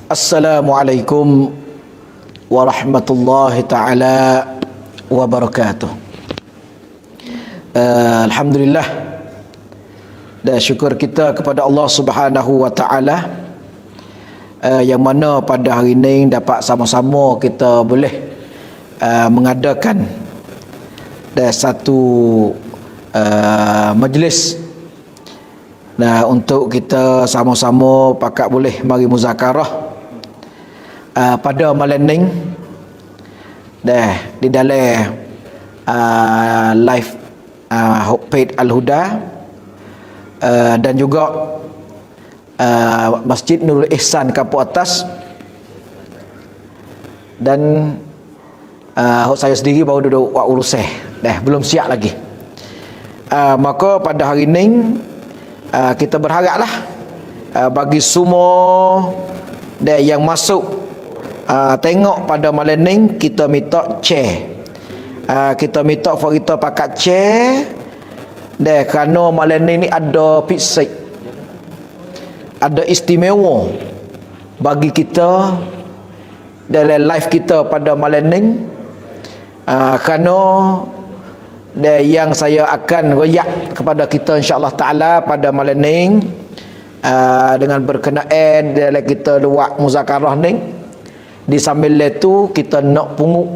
Assalamualaikum warahmatullahi taala wabarakatuh. Alhamdulillah, dan syukur kita kepada Allah Subhanahu wa taala yang mana pada hari ini dapat sama-sama kita boleh mengadakan satu majlis untuk kita sama-sama pakat boleh mari muzakarah pada malam ni di dalam live page Al-Huda dan juga Masjid Nurul Ihsan Kampung Atas, dan saya sendiri baru duduk buat urusan belum siap lagi. Maka pada hari ini kita berharaplah bagi semua yang masuk tengok pada malam ni, kita minta share, kita minta for kita pakat share kerana malam ni ada pisik, ada istimewa bagi kita dalam live kita pada malam ni, kerana yang saya akan royak kepada kita insya-Allah taala pada malam ni dengan berkenaan dalam kita buat muzakarah ni, di sambil itu kita nak pungut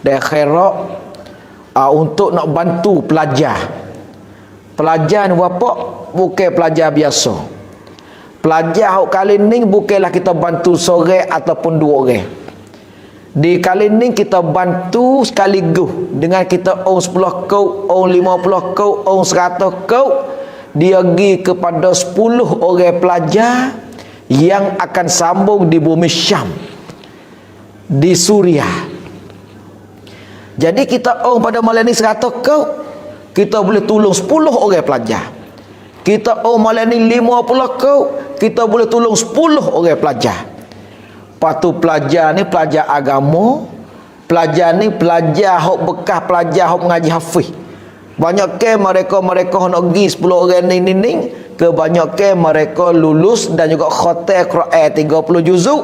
dan khairat untuk nak bantu pelajar. Pelajar ni apa? Bukan pelajar biasa. Pelajar kali ni bukanlah kita bantu seorang ataupun dua orang. Di kali ni kita bantu sekaligus dengan kita 10 kau, 50 kau, 100 kau, dia pergi kepada 10 orang pelajar yang akan sambung di bumi Syam, di Suriah. Jadi kita pada malam ni 100 kau, kita boleh tolong 10 orang pelajar. Kita malam ni 50 kau, kita boleh tolong 10 orang pelajar. Patu pelajar ni pelajar agama, pelajar ni pelajar hok bekas, pelajar hok mengaji hafiz. Banyak ke mereka nak pergi 10 orang ni kebanyak ke mereka lulus dan juga khatam Quran 30 juzuk.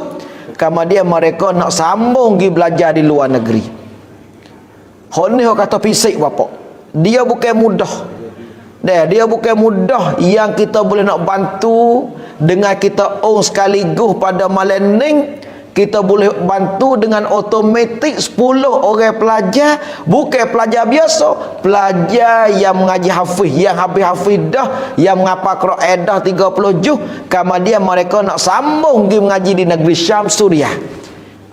Kemudian mereka nak sambung pergi belajar di luar negeri. Hok ni hok kata fisik bapak, dia bukan mudah. Dia bukan mudah yang kita boleh nak bantu dengan kita sekaligus pada malam ni. Kita boleh bantu dengan automatik 10 orang pelajar, bukan pelajar biasa, pelajar yang mengaji hafiz, yang hafiz dah, yang menghafal Quran dah 30 juz. Kemudian mereka nak sambung pergi mengaji di negeri Syam, Suriah.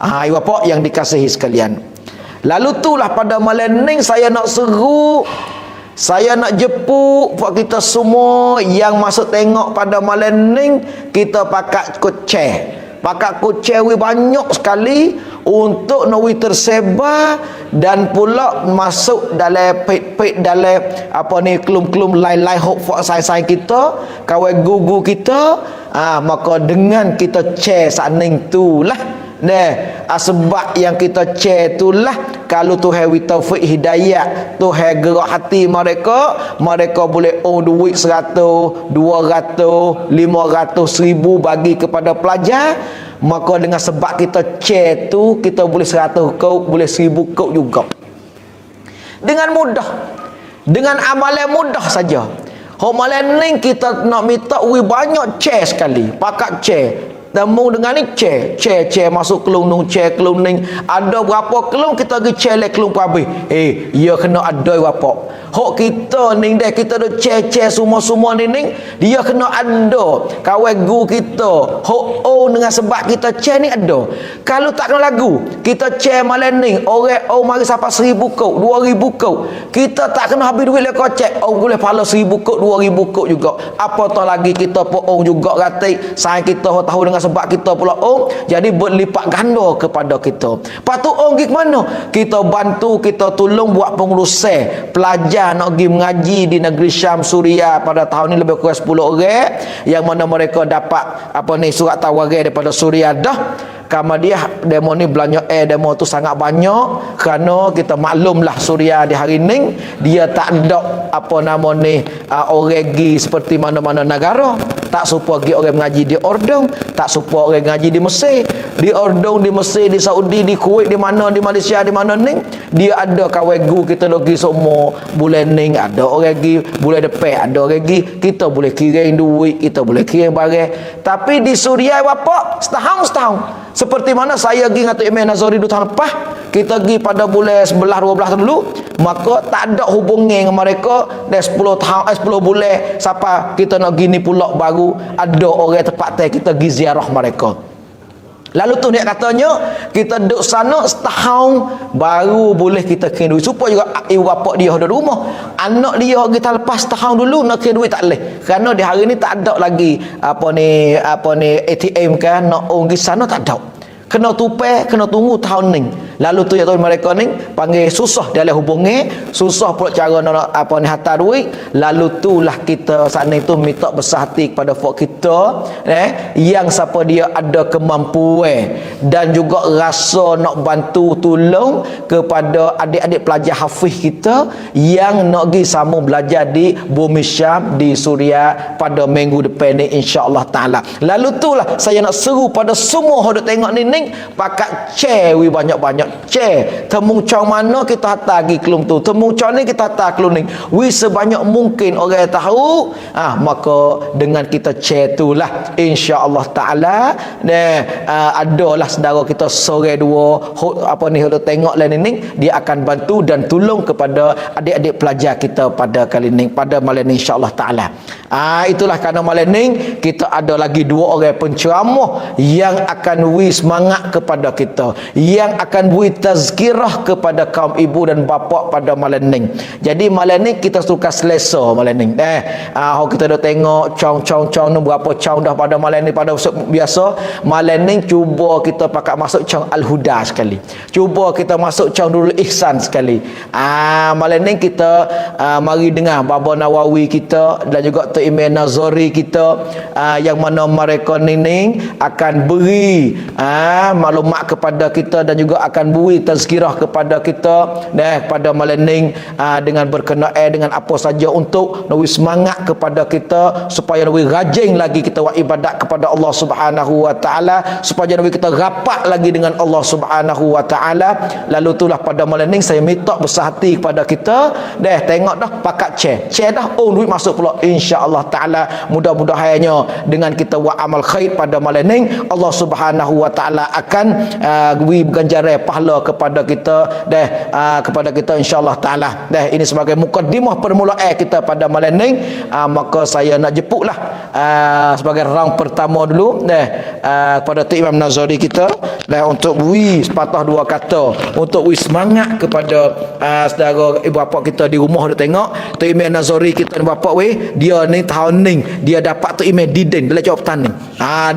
Bapak yang dikasihi sekalian, lalu itulah pada malam ni saya nak seru, saya nak jepuk buat kita semua yang masuk tengok pada malam ni, kita pakat koceh. Pakat kucewi banyak sekali untuk nawi tersebar dan pula masuk dalam page dalam kelum-kelum lain-lain hok sai-sai kita, kawan gugu kita. Maka dengan kita share saning tulah sebab yang kita share itulah, kalau Tuhan wi taufik hidayah, Tuhan gerak hati mereka boleh duit 100, 200, 500, 1000 bagi kepada pelajar. Maka dengan sebab kita share tu, kita boleh 100 kau, boleh 1000 kau juga dengan mudah, dengan amalan mudah saja. Malam ni kita nak minta banyak share sekali, pakat share. Temu dengan ni share masuk kelung nung, share kelung ni. Ada berapa kelung kita pergi share le kelung habis. Ya kena ada berapa. Hok kita ni kita dah share semua ni dia kena ada. Kawan guru kita hok dengan sebab kita share ni ada. Kalau tak kena lagu, kita share malam ni orang mari sampai 1000 kau, 2000 kau. Kita tak kena habis duit le kocek. Boleh pahala 1000 kau, 2000 kau juga. Apatah lagi kita pun juga ratik. Sayang kita tahu dengan sebab kita pula jadi berlipat ganda kepada kita. Patut pergi ke mana? Kita bantu, kita tolong buat pengurusan pelajar nak pergi mengaji di negeri Syam, Suriah pada tahun ni lebih kurang 10 orang yang mana mereka dapat surat tawaran daripada Suriah dah. Kamadiah demo ni belanja demo tu sangat banyak, kerana kita maklumlah Suria di hari ni dia tak ada apa nama ni oregi seperti mana-mana negara. Tak serupa lagi orang mengaji di Ordon, tak serupa orang mengaji di Mesir. Di Ordon, di Mesir, di Saudi, di Kuwait, di mana, di Malaysia, di mana ni dia ada kawegu kita lagi semua bulan ni, ada orang lagi bulan depan, ada orang lagi kita boleh kirim duit, kita boleh kirim barang. Tapi di Suria apa? Setahun. Seperti mana saya pergi dengan Tok Imam Nazari dulu tahun lepas, kita pergi pada bulan 11-12 dulu, maka tak ada hubungan dengan mereka. Dah 10 bulan sampai kita nak gini pula baru ada orang tempat kita pergi ziarah mereka. Lalu tu dia katanya kita duduk sana setahun baru boleh kita kirim duit. Supaya juga ibu bapa dia ada rumah, anak dia kita lepas setahun dulu nak kirim duit tak boleh. Kerana di hari ni tak ada lagi apa ni ATM kan, nak pergi sana tak ada. Kena tupai, kena tunggu tahun ni. Lalu tu ya tahu mereka ni panggil susah dalam hubungi, susah pula cara nak apa ni hantar duit. Lalu tulah kita sana itu minta besar hati kepada fok kita yang siapa dia ada kemampuan dan juga rasa nak bantu tolong kepada adik-adik pelajar hafiz kita yang nak pergi sambung belajar di Bumi Syam di Suria pada minggu depan ni insya-Allah taala. Lalu tulah saya nak seru pada semua hendak tengok ni pakat share banyak-banyak share. Temu cang mana kita hantar lagi kelum tu, temu cang ni kita hantar kelum ni. Sebanyak mungkin orang tahu, maka dengan kita share itulah insya-Allah taala adalah saudara kita sore dua apa ni hendak tengok lain ni dia akan bantu dan tolong kepada adik-adik pelajar kita pada kali ni, pada malam ni insya-Allah taala. Itulah kerana malam ni kita ada lagi dua orang penceramah yang akan semangat kepada kita, yang akan beri tazkirah kepada kaum ibu dan bapa pada malam ni. Jadi malam ni kita suka selesa malam ni. Kita dah tengok cang ni berapa cang dah pada malam ni pada biasa. Malam ni cuba kita pakai masuk cang Al-Huda sekali. Cuba kita masuk cang Nurul Ihsan sekali. Malam ni kita mari dengar Baba Nawawi kita dan juga Tok Imam Nazari kita yang mana mereka ni akan beri maklumat kepada kita dan juga akan beri tazkirah kepada kita pada malam ni dengan berkenaan dengan apa saja untuk nawi semangat kepada kita supaya nawi rajin lagi kita buat ibadat kepada Allah Subhanahu wa taala, supaya nawi kita rapat lagi dengan Allah Subhanahu wa taala. Lalu itulah pada malam ni saya minta besar hati kepada kita tengok dah pakat share dah duit masuk pula insya-Allah taala. Mudah-mudahannya dengan kita buat amal khair pada malam ni Allah Subhanahu wa taala akan beri ganjaran pahala kepada kita kepada kita insya-Allah taala. Ini sebagai mukadimah permulaan kita pada malam ni. Maka saya nak jemputlah sebagai round pertama dulu kepada Tok Imam Nazari kita untuk beri sepatah dua kata untuk beri semangat kepada saudara ibu bapa kita di rumah duk tengok. Tok Imam Nazari kita ni bapa dia ni tahun ni dia dapat Tok Imam Diden dalam jawatan ni.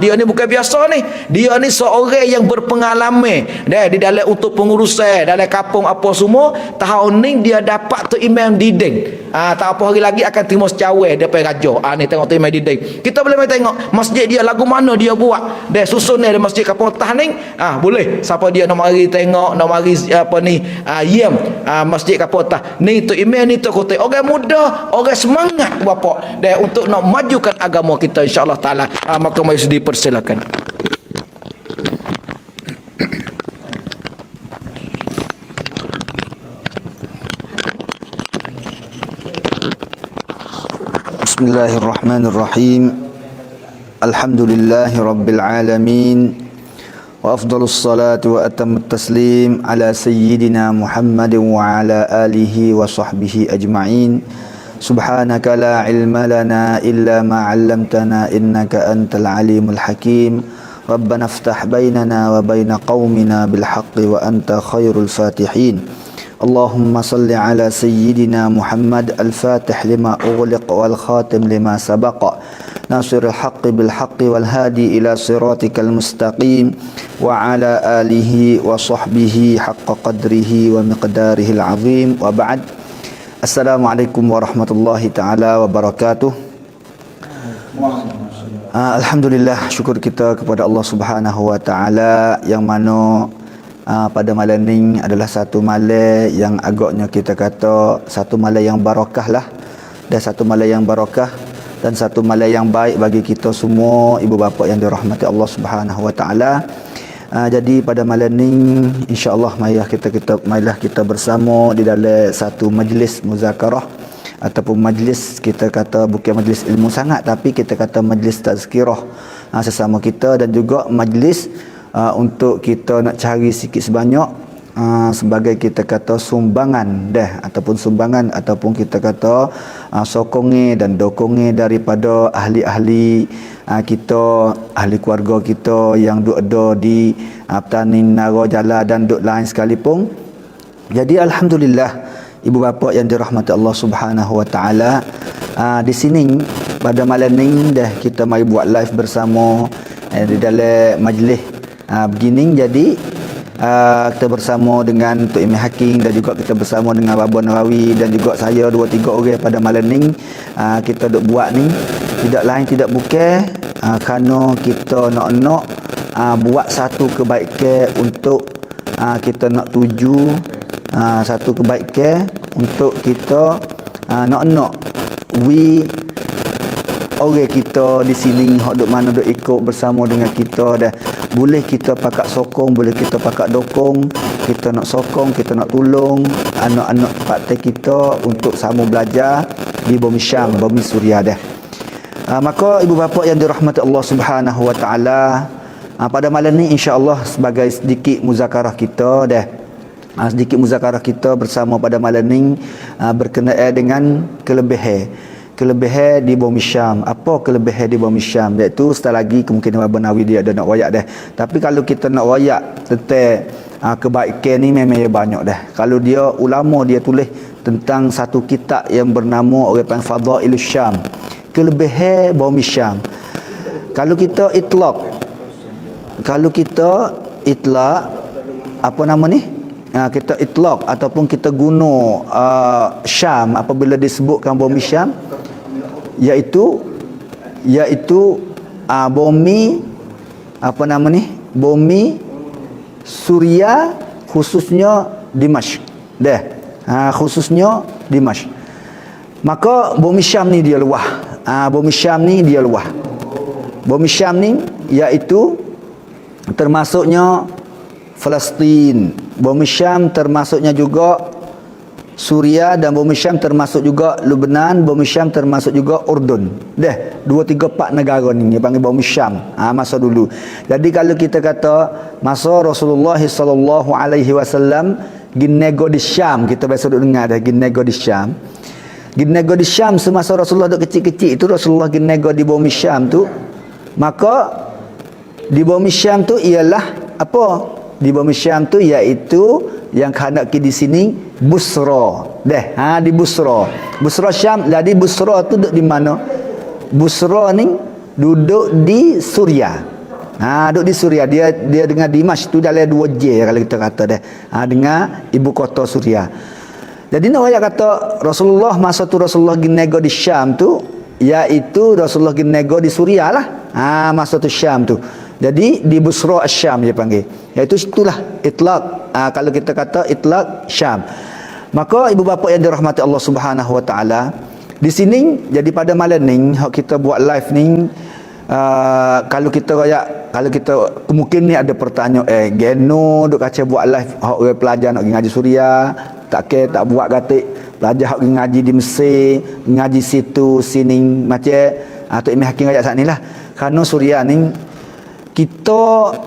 Dia ni bukan biasa ni. Dia ni seorang yang berpengalaman di dalam untuk pengurusan dalam kampung apa semua. Tahun ni dia dapat Tok Imam Diden. Tak apa hari lagi akan terima secawai daripada raja. Ni tengok Tok Imam Diden. Kita boleh main tengok masjid dia lagu mana dia buat. Susun ni ada masjid Kapotah ni. Boleh siapa dia nak mari tengok, nak mari apa ni masjid Kapotah. Ni Tok Imam ni Tok Kota. Orang muda, orang semangat bapa untuk nak majukan agama kita insya-Allah taala. Maka mari dipersilakan. Bismillahirrahmanirrahim. Alhamdulillahi rabbil alamin. Wa afdalus salatu wa atammut taslim ala sayyidina Muhammadin wa ala alihi wa sahbihi ajma'in. Subhanaka la ilma lana illa ma 'allamtana innaka antal alimul hakim. Rabbana iftah bainana wa baina qaumina bil haqqi wa anta khairul fatihin. Allahumma salli ala sayyidina Muhammad al-fatih lima ughliq wal khatim lima sabaqa nasirul haqqi bil haqqi wal hadi ila siratikal mustaqim wa ala alihi wa sahbihi haqqa qadrihi wa miqdarihi al-azim wa ba'd. Assalamualaikum warahmatullahi ta'ala wabarakatuh. Alhamdulillah, syukur kita kepada Allah Subhanahu Wa Taala yang mana pada malam ni adalah satu malam yang agaknya kita kata satu malam yang barakah lah, dan satu malam yang barakah dan satu malam yang baik bagi kita semua ibu bapa yang dirahmati Allah Subhanahu Wa Taala. Jadi pada malam ni insya-Allah marilah kita bersama di dalam satu majlis muzakarah ataupun majlis, kita kata bukan majlis ilmu sangat tapi kita kata majlis tazkirah sesama kita, dan juga majlis untuk kita nak cari sikit sebanyak sebagai kita kata sumbangan ataupun kita kata sokongi dan dokongi daripada ahli-ahli kita, ahli keluarga kita yang duk ada di Petani Nara Jala dan duk lain sekalipun. Jadi alhamdulillah ibu bapa yang dirahmati Allah Subhanahu Wa Taala, di sini pada malam ni dah kita mari buat live bersama di dalam majlis begini. Jadi kita bersama dengan Tok Imam Hakim dan juga kita bersama dengan Baba Nawawi dan juga saya 2-3 orang pada malam ni. Kita duk buat ni tidak lain tidak bukan kerana kita nak buat satu kebaikan untuk kita nak tuju satu kebaikan untuk kita nak orang kita di sini hok duk mana duk ikut bersama dengan kita dah. Boleh kita pakak sokong, boleh kita pakak dokong, kita nak sokong, kita nak tolong anak-anak partai kita untuk sama belajar di Bumi Syam, Bumi Suria dah. Maka ibu bapa yang dirahmati Allah Subhanahu Wa Taala, pada malam ni insya-Allah sebagai sedikit muzakarah kita dah. Sedikit muzakarah kita bersama pada malam ni berkenaan dengan kelebihan di Bumi Syam. Apa kelebihan di Bumi Syam? Iaitu setelah lagi kemungkinan Abang Nawi dia ada nak wayak dah. Tapi kalau kita nak wayak tentang kebaikan ni memang banyak dah. Kalau dia ulama dia tulis tentang satu kitab yang bernama orang panggil Fadailus Syam, kelebihan Bumi Syam. Kalau kita itlaq apa nama ni? Kita itlaq ataupun kita guna Syam apabila disebutkan Bumi Syam, iaitu bumi apa nama ni, bumi Suria, khususnya Dimashq dah, khususnya Dimashq. Maka Bumi Syam ni dia luah, Bumi Syam ni dia luah. Bumi Syam ni iaitu termasuknya Palestin, Bumi Syam termasuknya juga Suria, dan Bumi Syam termasuk juga Lebanon, Bumi Syam termasuk juga Urdun. Dah 2-3-4 negara ni dia panggil Bumi Syam masa dulu. Jadi kalau kita kata masa Rasulullah sallallahu alaihi wasallam ginego di Syam, kita biasa duk dengar dah ginego di Syam. Ginego di Syam semasa Rasulullah duk kecil-kecil itu, Rasulullah ginego di Bumi Syam tu. Maka di Bumi Syam tu ialah apa? Di Bumi Syam tu iaitu yang hendak di sini Busra dah, di Busra Syam. Jadi Busra tu duduk di mana? Busra ni duduk di Suria, duduk di Suria. Dia dengan Dimashq tu dalam 2 j kalau kita kata dah, dengan ibu kota Suria. Jadi nak ayat kata Rasulullah masa tu Rasulullah ginego di Syam tu, iaitu Rasulullah ginego di Suria lah, masa tu Syam tu. Jadi di Busra Syam dia panggil, iaitu itulah itlaq. Kalau kita kata itlaq Syam. Maka ibu bapa yang dirahmati Allah Subhanahu Wa Taala, di sini jadi pada malam ni kita buat live ni, kalau kita mungkin ni ada pertanyaan, geno duk kaca buat live orang pelajar nak ngaji Suria, tak buat gatik pelajar hak ngaji di Mesir, ngaji situ sini macam Tok Imam Hakim ayat saat ni lah. Kerana Suria ni kita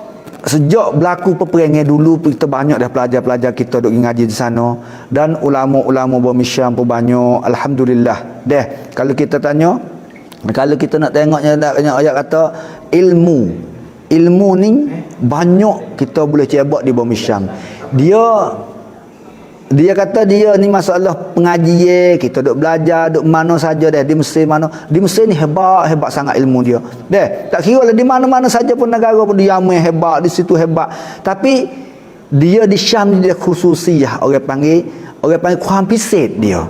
sejak berlaku peperangan dulu, kita banyak dah pelajar-pelajar kita duk ngaji di sana, dan ulama-ulama Bumi Syam pun banyak, alhamdulillah. Kalau kita tanya, kalau kita nak tengoknya ayat kata ilmu ni banyak kita boleh cebok di Bumi Syam. Dia kata dia ni masalah pengajian, kita duk belajar duk mana saja dah di Mesir mana. Di Mesir ni hebat sangat ilmu dia. Tak kira lah di mana-mana saja pun negara pun dia hebat, di situ hebat. Tapi dia di Syam ni dia khususiyah, orang panggil Quran pisit dia.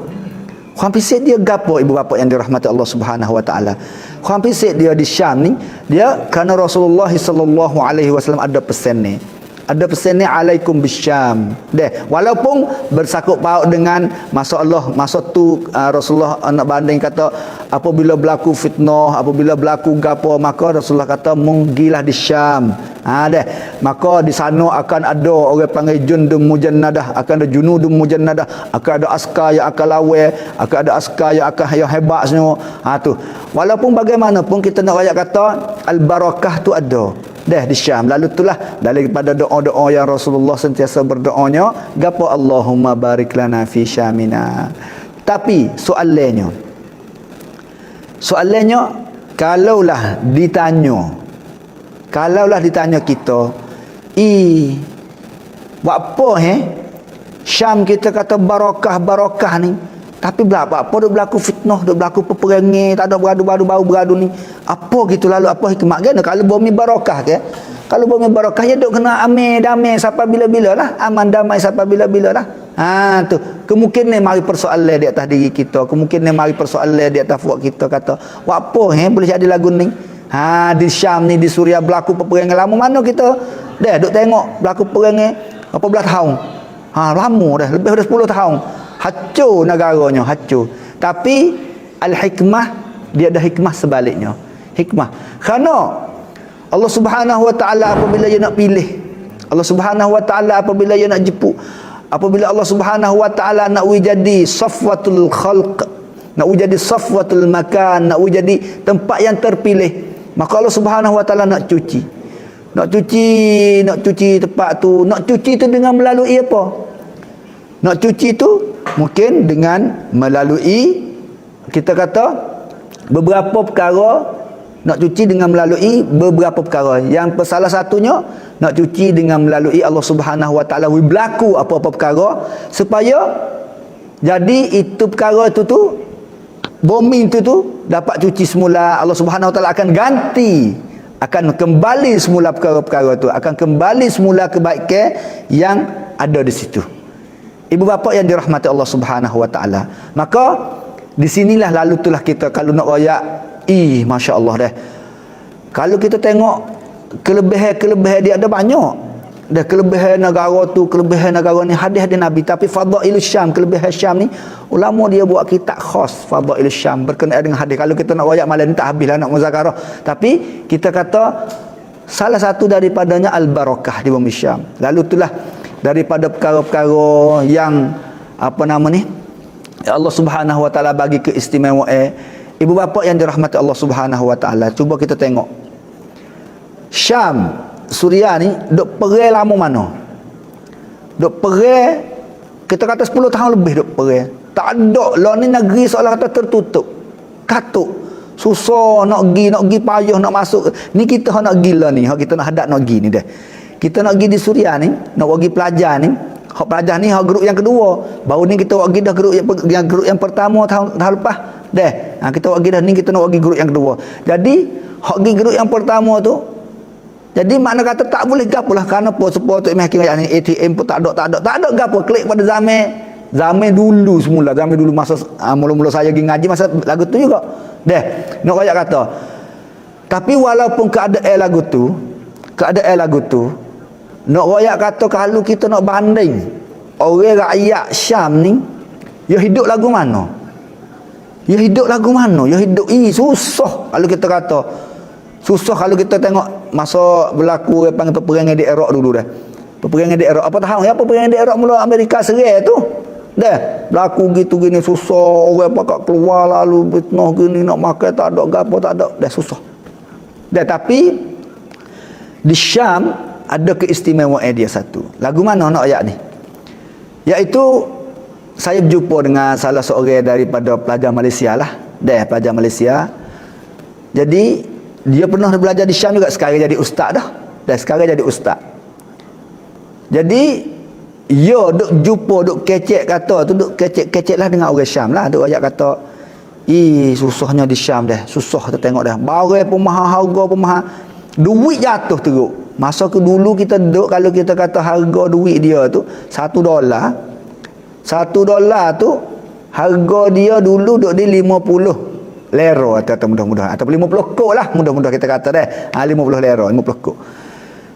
Orang pisik dia gapo ibu bapa yang dirahmati Allah Subhanahu wa taala. Orang pisik dia di Syam ni, dia kerana Rasulullah sallallahu alaihi wasallam ada pesan ni. Ada pesan ni alaikum bisyam. Deh, walaupun bersangkut paut dengan masa Allah, masa tu Rasulullah nak banding kata apabila berlaku fitnah, apabila berlaku gapo, maka Rasulullah kata munggilah di Syam. Deh, maka di sana akan ada orang panggil jundum mujannadah, akan ada junudum mujannadah, akan ada askar yang akan lawan, akan ada askar yang akan yang hebat semua. Tu. Walaupun bagaimanapun kita nak ayat kata al-barakah tu ada. Dah di Syam. Lalu itulah daripada doa-doa yang Rasulullah sentiasa berdoanya, gapo Allahumma barik lana fi syamina. Tapi soalannya kalaulah ditanya kita, buat apa Syam kita kata barakah ni, tapi apa duk berlaku fitnah, duk berlaku peperangan, tak ada beradu ni. Apa gitu lalu apa hikmah gana kalau bumi barakah ke? Kalau bumi barakah ya duk kena aman damai sampai bila-bila lah, aman damai sampai bila-bila lah. Tu kemungkinan mari persoalan di atas diri kita, kemungkinan mari persoalan di atas buat kita kata, apa boleh jadi lagu ni? Di Syam ni, di Suria berlaku peperangan lama mana kita dah duk tengok berlaku peperangan berapa belas tahun. Lama dah, lebih dari 10 tahun. Hancur negaranya, hancur. Tapi al-hikmah, dia ada hikmah sebaliknya. Hikmah. Kerana Allah Subhanahu wa taala apabila dia nak pilih, Allah Subhanahu wa taala apabila dia nak jemput, apabila Allah Subhanahu wa taala nak jadi safwatul khalq, nak jadi safwatul makan, nak jadi tempat yang terpilih, maka Allah Subhanahu wa taala nak cuci tempat tu. Nak cuci tu dengan melalui apa? Nak cuci tu mungkin dengan melalui, kita kata beberapa perkara. Nak cuci dengan melalui beberapa perkara. Yang salah satunya nak cuci dengan melalui Allah Subhanahu wa taala berlaku apa-apa perkara supaya jadi itu perkara itu tu, bumi itu tu dapat cuci semula. Allah Subhanahu wa taala akan ganti, akan kembali semula perkara-perkara itu, akan kembali semula kebaikan yang ada di situ. Ibu bapa yang dirahmati Allah Subhanahu wa taala. Maka di sinilah lalu itulah kita kalau nak royak, Masya Allah dah. Kalau kita tengok kelebihan dia ada banyak. Dah kelebihan negara tu, kelebihan negara ni hadis-hadis Nabi. Tapi Fadailus Syam, kelebihan Syam ni, ulama dia buat kitab khas Fadailus Syam berkenaan dengan hadis. Kalau kita nak royak malam ni tak habislah nak muzakarah. Tapi kita kata salah satu daripadanya al-barakah di bumi Syam. Lalu itulah daripada perkara-perkara yang apa nama ni, Allah Subhanahu wa taala bagi keistimewaan. Ibu bapa yang dirahmati Allah Subhanahu wa taala, cuba kita tengok Syam, Suria ni duk perang lama mana? Duk perang kita kata 10 tahun lebih duk perang. Tak ada lah ni negeri seolah kata tertutup. Katuk. Susah nak pergi payah nak masuk. Ni kita nak gila ni, kita nak hadap nak pergi ni dah. Kita nak pergi di Suria ni, nak pergi pelajar ni. Hak pelajar ni hak grup yang kedua. Baru ni kita pergi dah grup yang pertama tahun lepas. Dah. Kita pergi dah ni, kita nak pergi grup yang kedua. Jadi hak pergi grup yang pertama tu, jadi makna kata tak boleh gapo lah, kerana apa supaya tu makin ni ATM pun tak ada gapo, klik pada zaman dulu semula, zaman dulu masa mula-mula saya pergi ngaji masa lagu tu juga. Dah. Nak royak kata. Tapi walaupun keadaan lagu tu, nak royak kata kalau kita nak banding orang rakyat Syam ni, dia hidup lagu mana? Ya hidup susah kalau kita kata. Susah kalau kita tengok masa berlaku peperangan di Iraq dulu dah. Peperangan di Iraq apa tahun ya? Peperangan di Iraq mula Amerika serai tu. Dah berlaku gitu gini susah, orang pakak keluar lalu fitnah gini nak makan tak ada gapo tak ada, dah susah. Dah tapi di Syam ada keistimewaan dia satu. Lagu mana nak ayat ni? Iaitu saya berjumpa dengan salah seorang daripada pelajar Malaysia lah. Pelajar Malaysia. Jadi dia pernah belajar di Syam juga, sekarang jadi ustaz dah. Sekarang jadi ustaz. Jadi duk jumpa, duk kecek kata tu, duk kecek lah dengan orang Syam lah. Duk ayat kata, susahnya di Syam dah. Susah kita tengok dah. Barang pun mahal, harga pun mahal. Duit jatuh teruk. Masa ke dulu kita duk, kalau kita kata harga duit dia tu $1 tu Harga dia dulu duk di 50 lero atau mudah-mudahan atau 50 kok lah mudah-mudahan kita kata deh. 50 lero, 50 kok.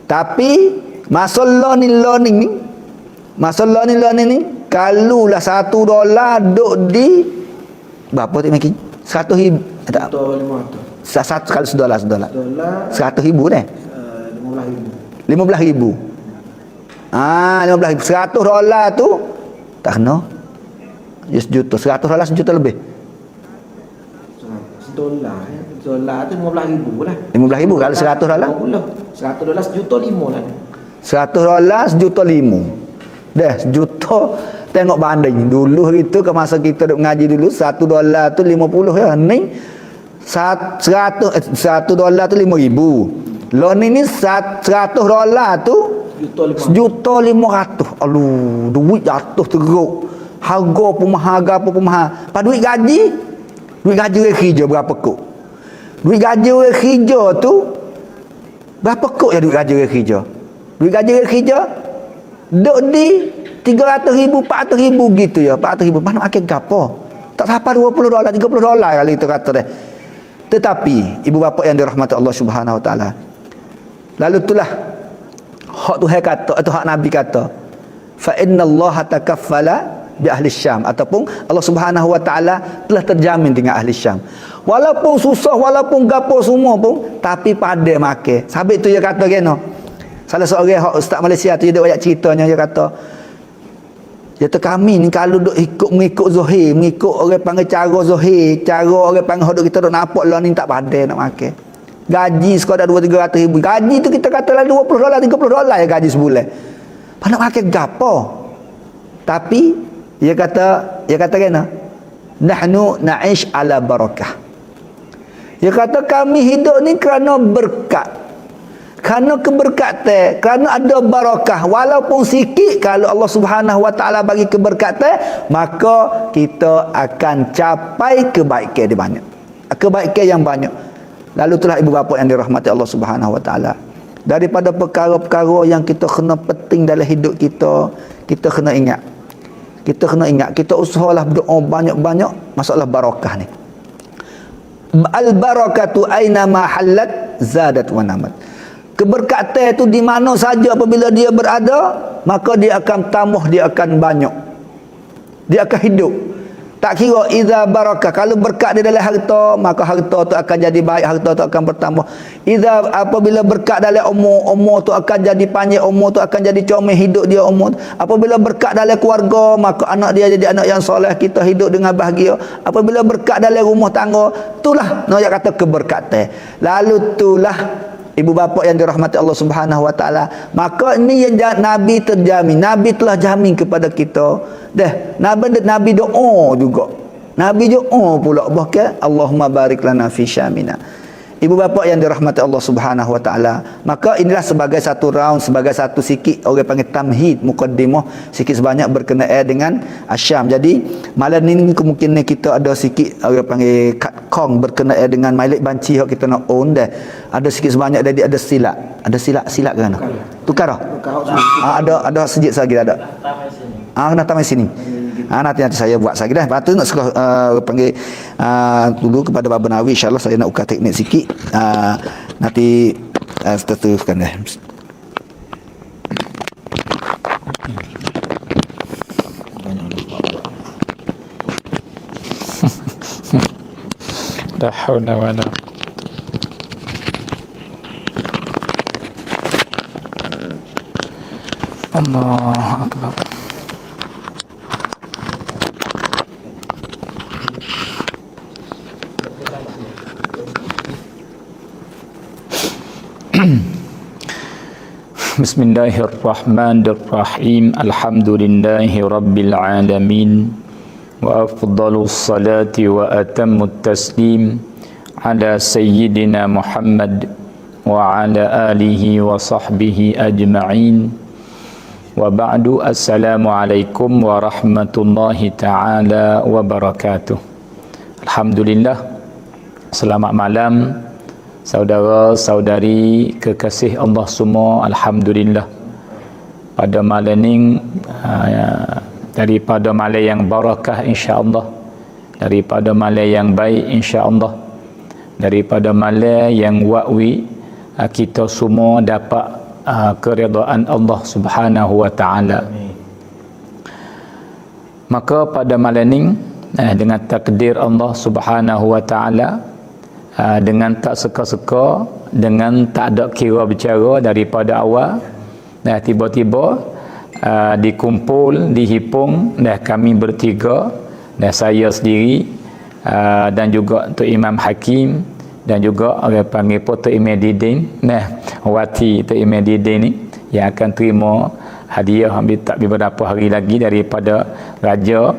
Tapi masalah ni ni kalau lah $1 duk di berapa tu makin? 100,000 tak? Satu kali $1. $100,000 deh. 15,000. $15,000. $100 tu tak kena. Ya sejuta. $100 sejuta lebih. $1 tu 15,000 lah. 15,000 kalau $100. $100 sejuta 5 lah. $100 sejuta 5. Dah sejuta tengok banding. Dulu itu ke masa kita duk ngaji dulu $1 tu 50 ya. Ni $100 tu 5,000. Lo ni $100 tu $1,500,000. Aduh, duit jatuh teruk. Harga pun mahal, apa pun mahal. Pada duit gaji orang kerja berapa kok? Duit gaji orang kerja tu berapa kok ya duit gaji orang kerja? Duit gaji orang kerja duk di 300,000, 400,000 gitu ya. 400,000 mana makin gapo? Tak sampai $20, $30 kali itu kata deh. Tetapi ibu bapa yang dirahmati Allah Subhanahu Wa Taala. Lalu itulah hak Tuhan kata atau hak Nabi kata, fa innallaha takaffala bi ahli Syam, ataupun Allah Subhanahu Wa Taala telah terjamin dengan ahli Syam. Walaupun susah, walaupun gapo semua pun, tapi pada make. Sabit tu dia kata kena. Salah seorang hak ustaz Malaysia tu dia banyak ceritanya, dia kata kami ni kalau duk mengikut zahir, mengikut orang panggil cara zahir, cara orang panggil hak kita duk nampak lah ni tak pada nak make. Gaji sekadar 200-300 ribu. Gaji tu kita kata lah $20, $30 ya gaji sebulan. Nak make gapo? Tapi dia kata kena nahnu na'ish ala barakah. Dia kata kami hidup ni kerana berkat, kerana keberkatan, kerana ada barakah. Walaupun sikit, kalau Allah Subhanahu Wa Taala bagi keberkatan, maka kita akan capai kebaikan yang banyak, kebaikan yang banyak. Lalu itulah ibu bapa yang dirahmati Allah Subhanahu Wa Taala, daripada perkara-perkara yang kita kena penting dalam hidup kita, kita kena ingat, kita usahalah berdoa banyak-banyak masalah barakah ni. Al barakatu aina ma halat zadat wa namat. Keberkatan itu di mana saja apabila dia berada, maka dia akan tambah, dia akan banyak, dia akan hidup. Tak kira idza barakah, kalau berkat di dalam harta, maka harta tu akan jadi baik, harta tu akan bertambah. Idza apabila berkat dalam umur tu akan jadi panjang, umur tu akan jadi comel, hidup dia umur. Apabila berkat dalam keluarga, maka anak dia jadi anak yang soleh, kita hidup dengan bahagia. Apabila berkat dalam rumah tangga, itulah nak kata keberkatan. Lalu itulah ibu bapa yang dirahmati Allah Subhanahu Wa Taala, maka ini yang Nabi terjamin, Nabi telah jamin kepada kita. Dah, Nabi doa juga. Nabi doa pula bahkan Allahumma barik lana fi syamina. Ibu bapa yang dirahmati Allah Subhanahu Wa Taala, maka inilah sebagai satu round, sebagai satu sikit orang panggil tamhid, mukaddimah, sikit sebanyak berkenaan dengan Asyam. Jadi malam ni kemungkinan kita ada sikit orang panggil cut kong berkenaan dengan mailik banci yang kita nak own dah. Ada sikit sebanyak, jadi ada silap. Ada silap ke mana? Tukar dah. Ada sedikit lagi ada. Nak tamai sini. Nanti saya buat lagi dah. Lepas tu nak panggil dulu kepada Baba Nawi, insya-Allah saya nak ukar teknik sikit. Nanti teruskan dah. La haula wala Allahu akbar. Bismillahirrahmanirrahim. Alhamdulillahi rabbil alamin. Wa afdalus salati wa atammut taslim ala sayyidina Muhammad wa ala alihi wa sahbihi ajma'in. Wa ba'du, assalamualaikum warahmatullahi ta'ala wabarakatuh. Alhamdulillah, selamat malam saudara-saudari kekasih Allah semua. Alhamdulillah, pada malam ini daripada malam yang barakah insya-Allah, daripada malam yang baik insya-Allah, daripada malam yang wa'wi kita semua dapat keridaan Allah Subhanahu wa taala. Maka pada malam ni dengan takdir Allah Subhanahu wa taala, dengan tak seka-seka, dengan tak ada kira bicara daripada awal, tiba-tiba dikumpul, dihipung, kami bertiga, saya sendiri, dan juga Tok Imam Hakim, dan juga orang panggil Tok Imam Didin, wati Tok Imam Didin ni yang akan terima hadiah tak beberapa hari lagi daripada raja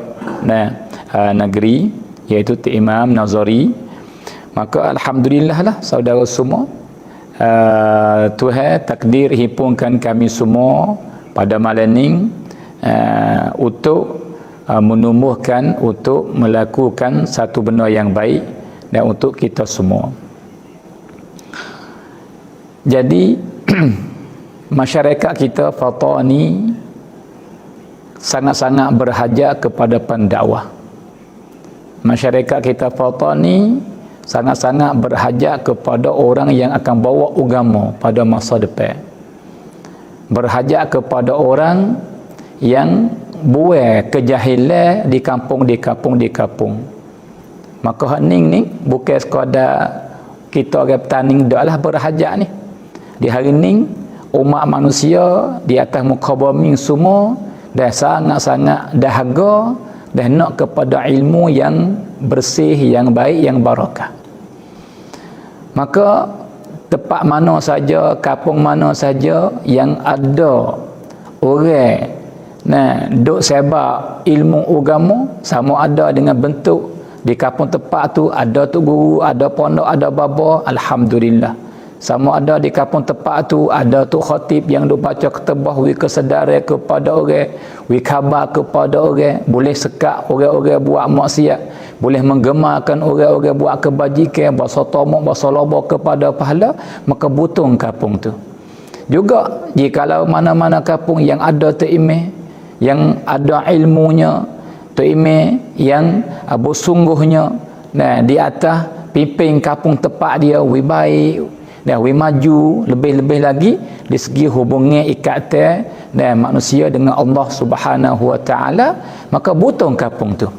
negeri, iaitu Tok Imam Nazari. Maka alhamdulillah lah saudara semua, Tuhan takdir hipungkan kami semua pada malam ni untuk menumbuhkan, untuk melakukan satu benda yang baik dan untuk kita semua. Jadi masyarakat kita Fatah ni sangat-sangat berhajat kepada pendakwah. Masyarakat kita Fatah ni sangat-sangat berhajat kepada orang yang akan bawa agama pada masa depan. Berhajat kepada orang yang buai kejahilan di kampung. Maka ni bukan sekadar kita orang petani daklah berhajat ni. Di hari ni umat manusia di atas muka bumi semua dah sangat-sangat dahaga dan nak kepada ilmu yang bersih, yang baik, yang barakah. Maka tempat mana saja, kampung mana saja yang ada orang duk sebab ilmu agama, sama ada dengan bentuk di kampung tempat tu ada tu guru, ada pondok, ada baba, alhamdulillah. Sama ada di kampung tempat tu ada tu khatib yang duk baca ketubah, wi kesedaran kepada orang, wi khabar kepada orang, boleh sekat orang-orang buat maksiat, boleh menggemarkan orang-orang buat kebajikan, bahasa tamak, bahasa loba kepada pahala, maka butung kampung tu. Juga jikalau mana-mana kampung yang ada teimeh, yang ada ilmunya, teimeh yang bersungguhnya di atas pimpin kampung tempat dia wi baik, dan we maju lebih-lebih lagi di segi hubungan ikatan dan manusia dengan Allah Subhanahu wa taala, maka butung kampung tu.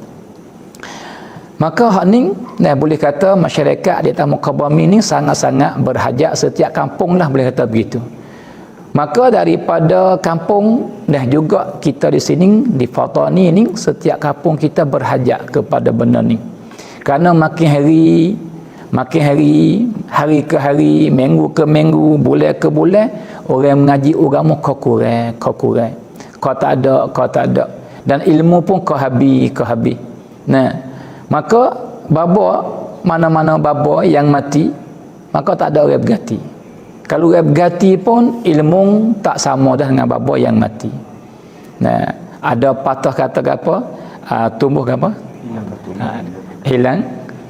Maka hak ni boleh kata masyarakat di atas muka bumi ni sangat-sangat berhajat, setiap kampung lah boleh kata begitu. Maka daripada kampung dan juga kita di sini di Fatah ni setiap kampung kita berhajat kepada benda ni. Kerana makin hari, hari ke hari, minggu ke minggu, bulan ke bulan, orang mengaji agama kau kurang. Kau tak ada. Dan ilmu pun kau habis. Maka mana-mana baba yang mati, maka tak ada orang berganti. Kalau orang berganti pun ilmu tak sama dah dengan baba yang mati. Ada patah kata apa? Tumbuh apa? Hilang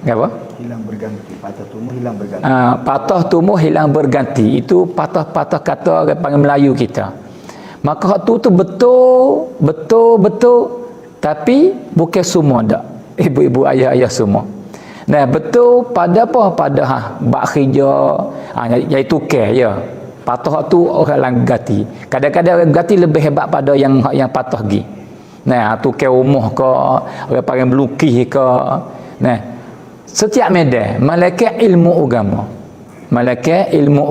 apa? Hilang berganti. Patah tumbuh hilang berganti. Patah tumbuh hilang berganti. Itu patah-patah kata orang panggil Melayu kita. Maka hak tu betul, tapi bukan semua dak. Ibu-ibu, ayah-ayah semua. Betul pada apa? Pada bak kerja, iaitu care ya. Patah tu orang lang ganti. Kadang-kadang orang ganti lebih hebat pada yang patah gi. Tu care rumah ke, orang panggil melukis ke. Setiap medan malaikat ilmu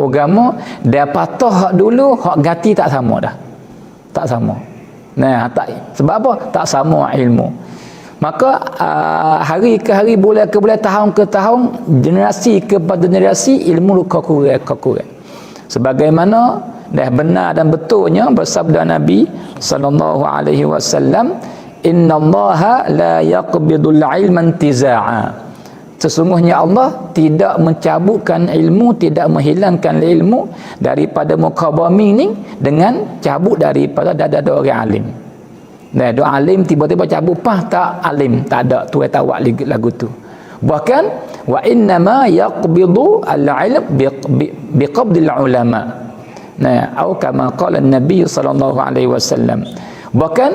agama dia patah hak dulu, hak ganti tak sama dah. Tak sama. Sebab apa? Tak sama ilmu. Maka hari ke hari, bulan ke bulan, tahun ke tahun, generasi kepada generasi ilmu luka kurang. Sebagaimana dah benar dan betulnya bersabda Nabi sallallahu alaihi wasallam, innallaha la yaqbidul ilma intiza'a. Sesungguhnya Allah tidak mencabutkan ilmu, tidak menghilangkan ilmu daripada muka bumi ni dengan cabut daripada dada orang alim. Doa alim tiba-tiba cabut tak alim, tak ada tu tak buat lagu tu. Bahkan wa innama yaqbidu al-ilm biqabdil ulama. Atau kama qala Nabi sallallahu alaihi wasallam. Bahkan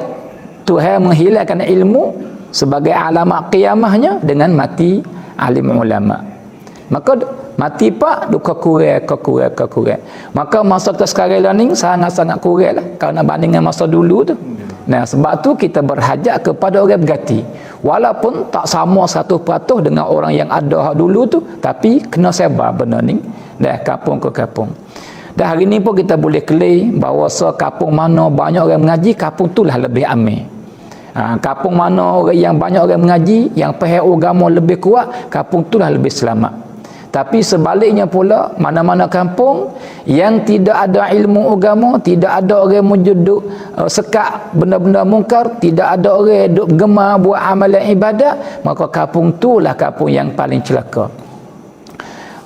Tuhan menghilangkan ilmu sebagai alamat kiamahnya dengan mati alim ulama. Maka mati pak duka kurang. Maka masa kita sekarang ni sangat-sangat kurang lah kerana bandingkan masa dulu tu. Nah, sebab tu kita berhajat kepada orang berganti. Walaupun tak sama 100% dengan orang yang ada dulu tu, tapi kena sebar benda ni dah kampung ke kampung. Dan hari ni pun kita boleh klaim bahawa kampung mana banyak orang mengaji, kampung tu lah lebih aman. Kampung mana orang yang banyak orang mengaji, yang faham agama lebih kuat, kampung tu lah lebih selamat. Tapi sebaliknya pula, mana-mana kampung yang tidak ada ilmu agama, tidak ada orang menjuduk sekat benda-benda mungkar, tidak ada orang duk gemar buat amalan ibadat, maka kampung tu lah kampung yang paling celaka.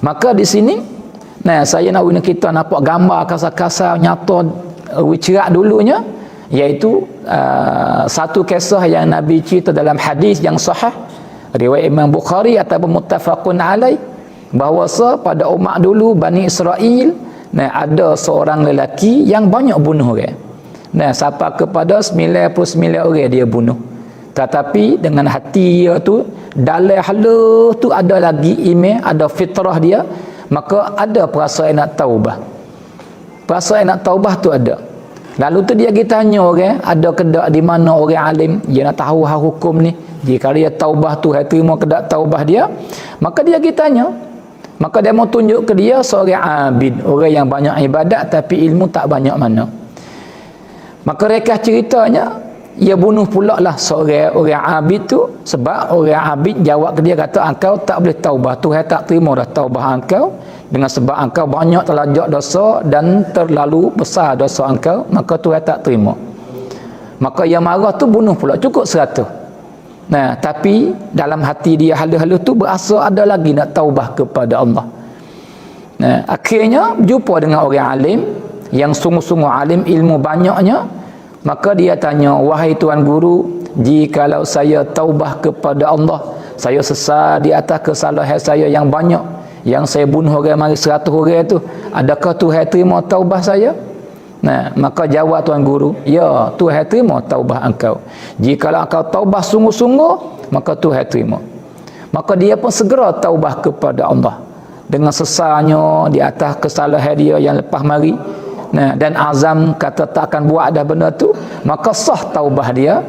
Maka di sini, nah, saya nak guna kita nampak gambar kasar-kasar nyata cerak dulunya, iaitu satu kisah yang Nabi cerita dalam hadis yang sahih riwayat Imam Bukhari ataupun muttafaqun alaih, bahawa pada umat dulu Bani Israel, nah, ada seorang lelaki yang banyak bunuh orang. Nah, sampai kepada 99 orang dia bunuh. Tetapi dengan hati dia tu, dalam halus tu ada lagi iman, ada fitrah dia, maka ada perasaan nak taubah. Perasaan nak taubah tu ada. Lalu tu dia pergi tanya orang, ada kedak di mana orang alim, dia nak tahu hal hukum ni. Jika dia taubah tu, dia terima kedak taubah dia, maka dia pergi tanya. Maka dia mau tunjuk ke dia seorang abid, orang yang banyak ibadat tapi ilmu tak banyak mana. Maka rekah ceritanya, ia bunuh pula lah seorang orang abid tu, sebab orang abid jawab ke dia, kata engkau tak boleh taubah, Tuhan tak terima dah taubah engkau, dengan sebab engkau banyak terlajak dosa dan terlalu besar dosa engkau, maka Tuhan tak terima. Maka yang marah tu bunuh pula, cukup 100. Nah, tapi dalam hati dia halus-halus tu berasa ada lagi nak taubah kepada Allah. Nah, akhirnya jumpa dengan orang alim yang sungguh-sungguh alim, ilmu banyaknya. Maka dia tanya, wahai Tuan Guru, jikalau saya taubah kepada Allah, saya sesal di atas kesalahan saya yang banyak, yang saya bunuh orang mari 100 orang tu, adakah Tuhan terima taubah saya? Nah, maka jawab Tuan Guru, ya, Tuhan terima taubah engkau. Jikalau engkau taubah sungguh-sungguh, maka Tuhan terima. Maka dia pun segera taubah kepada Allah dengan sesalnya di atas kesalahan dia yang lepas mari. Nah, dan azam kata tak akan buat dah benda tu, maka sah taubah dia.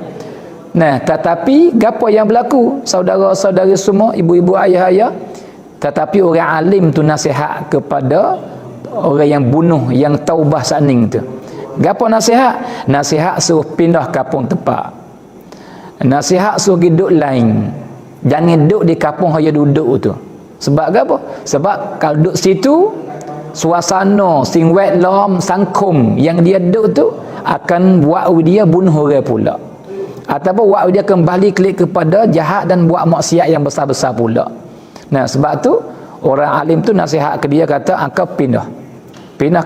Nah, tetapi gapo yang berlaku, saudara-saudari semua, ibu-ibu, ayah-ayah, tetapi orang alim tu nasihat kepada orang yang bunuh, yang taubah saning tu. Gapo nasihat? Nasihat suruh pindah kampung tempat. Nasihat suruh duduk lain. Jangan duduk di kampung hanya duduk tu. Sebab apa? Sebab kalau duduk situ, suasana, sing wetlam, sangkum yang dia duduk tu akan buat dia bunuh orang pula. Ataupun buat dia kembali klik kepada jahat dan buat maksiat yang besar-besar pula. Nah, sebab tu orang alim tu nasihat ke dia, kata engkau pindah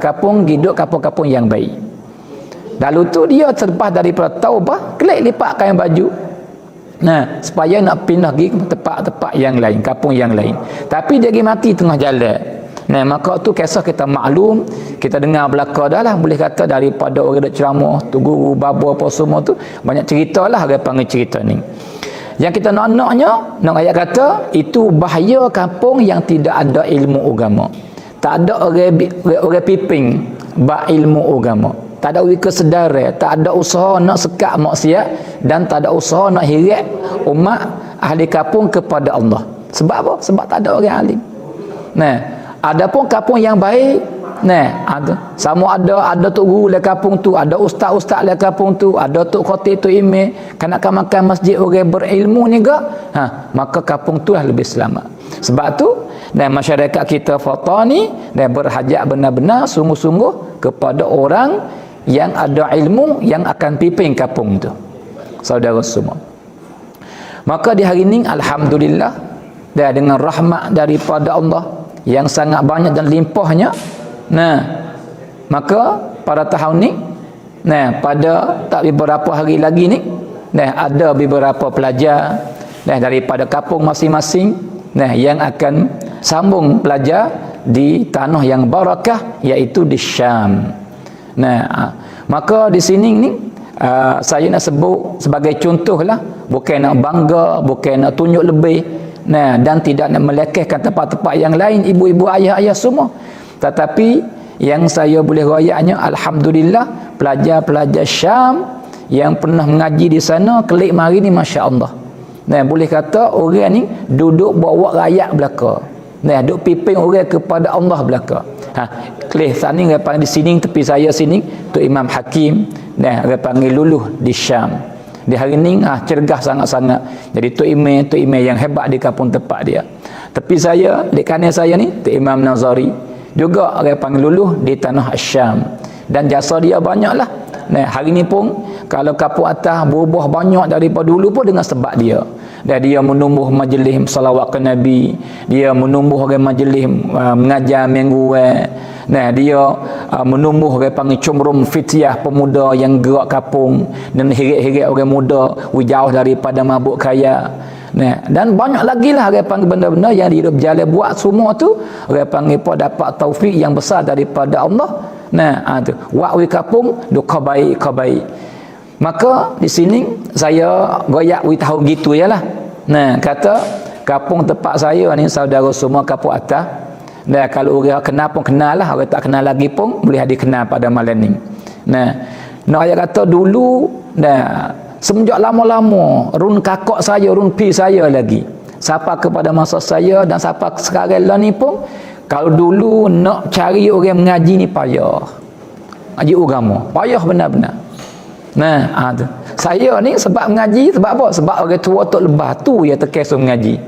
kampung, hidup kampung-kampung yang baik. Lalu tu dia terlepas daripada taubah, klik lipat kain baju. Nah, supaya nak pindah pergi ke tempat-tempat yang lain, kampung yang lain. Tapi dia pergi mati tengah jalan. Nah, maka tu kisah kita maklum, kita dengar belaka dah lah, boleh kata daripada orang duk ceramah, tu guru, babo apa semua tu, banyak cerita lah orang panggil cerita ni. Yang kita nak-naknya, nak ayat kata, itu bahaya kampung yang tidak ada ilmu agama. Tak ada orang piping bak ilmu agama, tak ada kesedaran, tak ada usaha nak sekat maksiat, dan tak ada usaha nak hirat umat ahli kampung kepada Allah. Sebab apa? Sebab tak ada orang alim. Nah, adapun kampung yang baik, nah, sama ada tok guru di kampung tu, ada ustaz-ustaz di kampung tu, ada tok khatib, tok imam, kanak-kanak masjid orang berilmu ni ke, maka kampung tu lah lebih selamat. Sebab tu, dan masyarakat kita Fatah ni, dan berhajat benar-benar sungguh-sungguh kepada orang yang ada ilmu yang akan pimpin kampung tu, saudara semua. Maka di hari ini alhamdulillah, dan dengan rahmat daripada Allah yang sangat banyak dan limpahnya, nah, maka pada tahun ni, nah, pada tak beberapa hari lagi ni, nah, ada beberapa pelajar, nah, daripada kampung masing-masing, nah, yang akan sambung belajar di tanah yang barakah, iaitu di Syam. Nah, maka di sini ni saya nak sebut sebagai contoh lah, bukan nak bangga, bukan nak tunjuk lebih, nah, dan tidak nak melekehkan tempat-tempat yang lain, ibu-ibu, ayah-ayah semua. Tetapi yang saya boleh royaknya, alhamdulillah, pelajar-pelajar Syam yang pernah mengaji di sana kelik mari ni, masya-Allah. Nah, boleh kata orang ni duduk bawa rakyat belaka. Nah, duduk pimpin orang kepada Allah belaka. Kelih sani orang di sini, tepi saya sini, Tok Imam Hakim. Nah, orang panggil luluh di Syam. Di hari ni cergah sangat-sangat. Jadi Tok Imam yang hebat di kampung tempat dia. Tepi saya, di kanan saya ni Tok Imam Nazari. Juga orang panggil luluh di tanah Syam. Dan jasa dia banyaklah. Nah, hari ni pun kalau kampung atas berubah banyak daripada dulu pun dengan sebab dia. Dan dia menumbuh majlis salawat ke Nabi, dia menumbuh orang majlis mengajar minggu. Nah, dia menumbuh orang panggil cumrum fitiah pemuda yang gerak kampung dan hirit-hirit orang muda jauh daripada mabuk kaya. Nah, dan banyak lagi lah orang panggil benda-benda yang dia berjalan buat semua tu, orang panggil pun dapat taufik yang besar daripada Allah. Nah, tu wakwi kampung duk khabaik. Maka di sini saya goyak wi tahu gitu yalah. Nah, kata kampung tempat saya ni saudara semua kampung atas. Dan kalau orang kenal pun kenal lah, orang tak kenal lagi pun boleh dikenal pada malam ni. Nah, nak kata dulu, nah, semenjak lama-lama run kakak saya, run pi saya lagi. Siapa kepada masa saya dan siapa sekarang lah ni pun, kalau dulu nak cari orang mengaji ni payah. Ngaji agama, payah benar-benar. Nah, tu. Saya ni sebab mengaji, sebab apa? Sebab orang tua Tok Lebah tu yang terkesuh mengaji.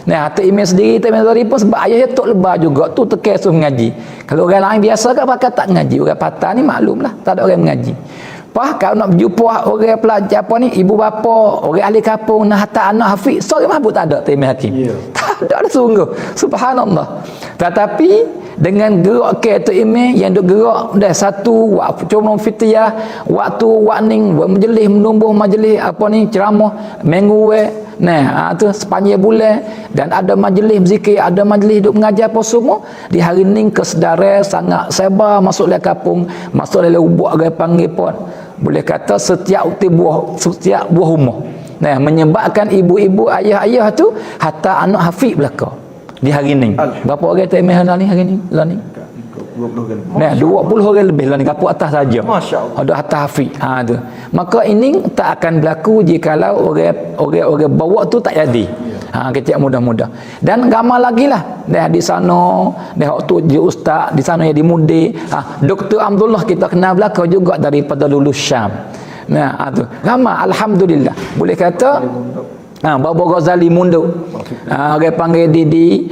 Nah, Tok Imam sendiri, Tok Imam Zahari pun sebab ayah Tok Lebah juga tu terkesuh mengaji. Kalau orang lain biasa kan pakai tak mengaji. Orang patah ni maklumlah, tak ada orang mengaji. Kalau nak berjumpa orang pelajar apa ni, ibu bapa, orang ahli kampung nak hantar anak hafiz, seorang mabuk tak ada Tok Imam Hakim. Tak ada sungguh. Subhanallah. Tetapi dengan gerak ke Tok Imam yang duk gerak dah satu waktu cuma fitiah, waktu wakning majlis menumbuh majlis apa ni ceramah minggu nah tu sepanjang bulan, dan ada majlis berzikir, ada majlis duk mengajar apa semua. Di hari ni kesedaran sangat sebar masuk dalam kampung, masuk dalam ubuk orang panggil pun boleh kata setiap buah rumah. Nah, menyebabkan ibu-ibu, ayah-ayah tu hatta anak hafiz belaka di hari ni. Berapa orang Tok Imam ni hari ni? Lah ni 20 kan. Nah, 20 orang lebih lah ni kampung atas saja. Masya-Allah. Ada hatta hafiz. Tu. Maka ini tak akan berlaku jikalau orang bawa tu tak jadi. Kecil mudah-mudah. Dan gamal lagi lah. Dah di sana, dah waktu je ustaz di sana yang dimudir. Dr. Abdullah kita kenal belaka juga daripada lulus Syam. Nah, tu. Gamal alhamdulillah. Boleh kata Baba Ghazali Munduk. Orang panggil di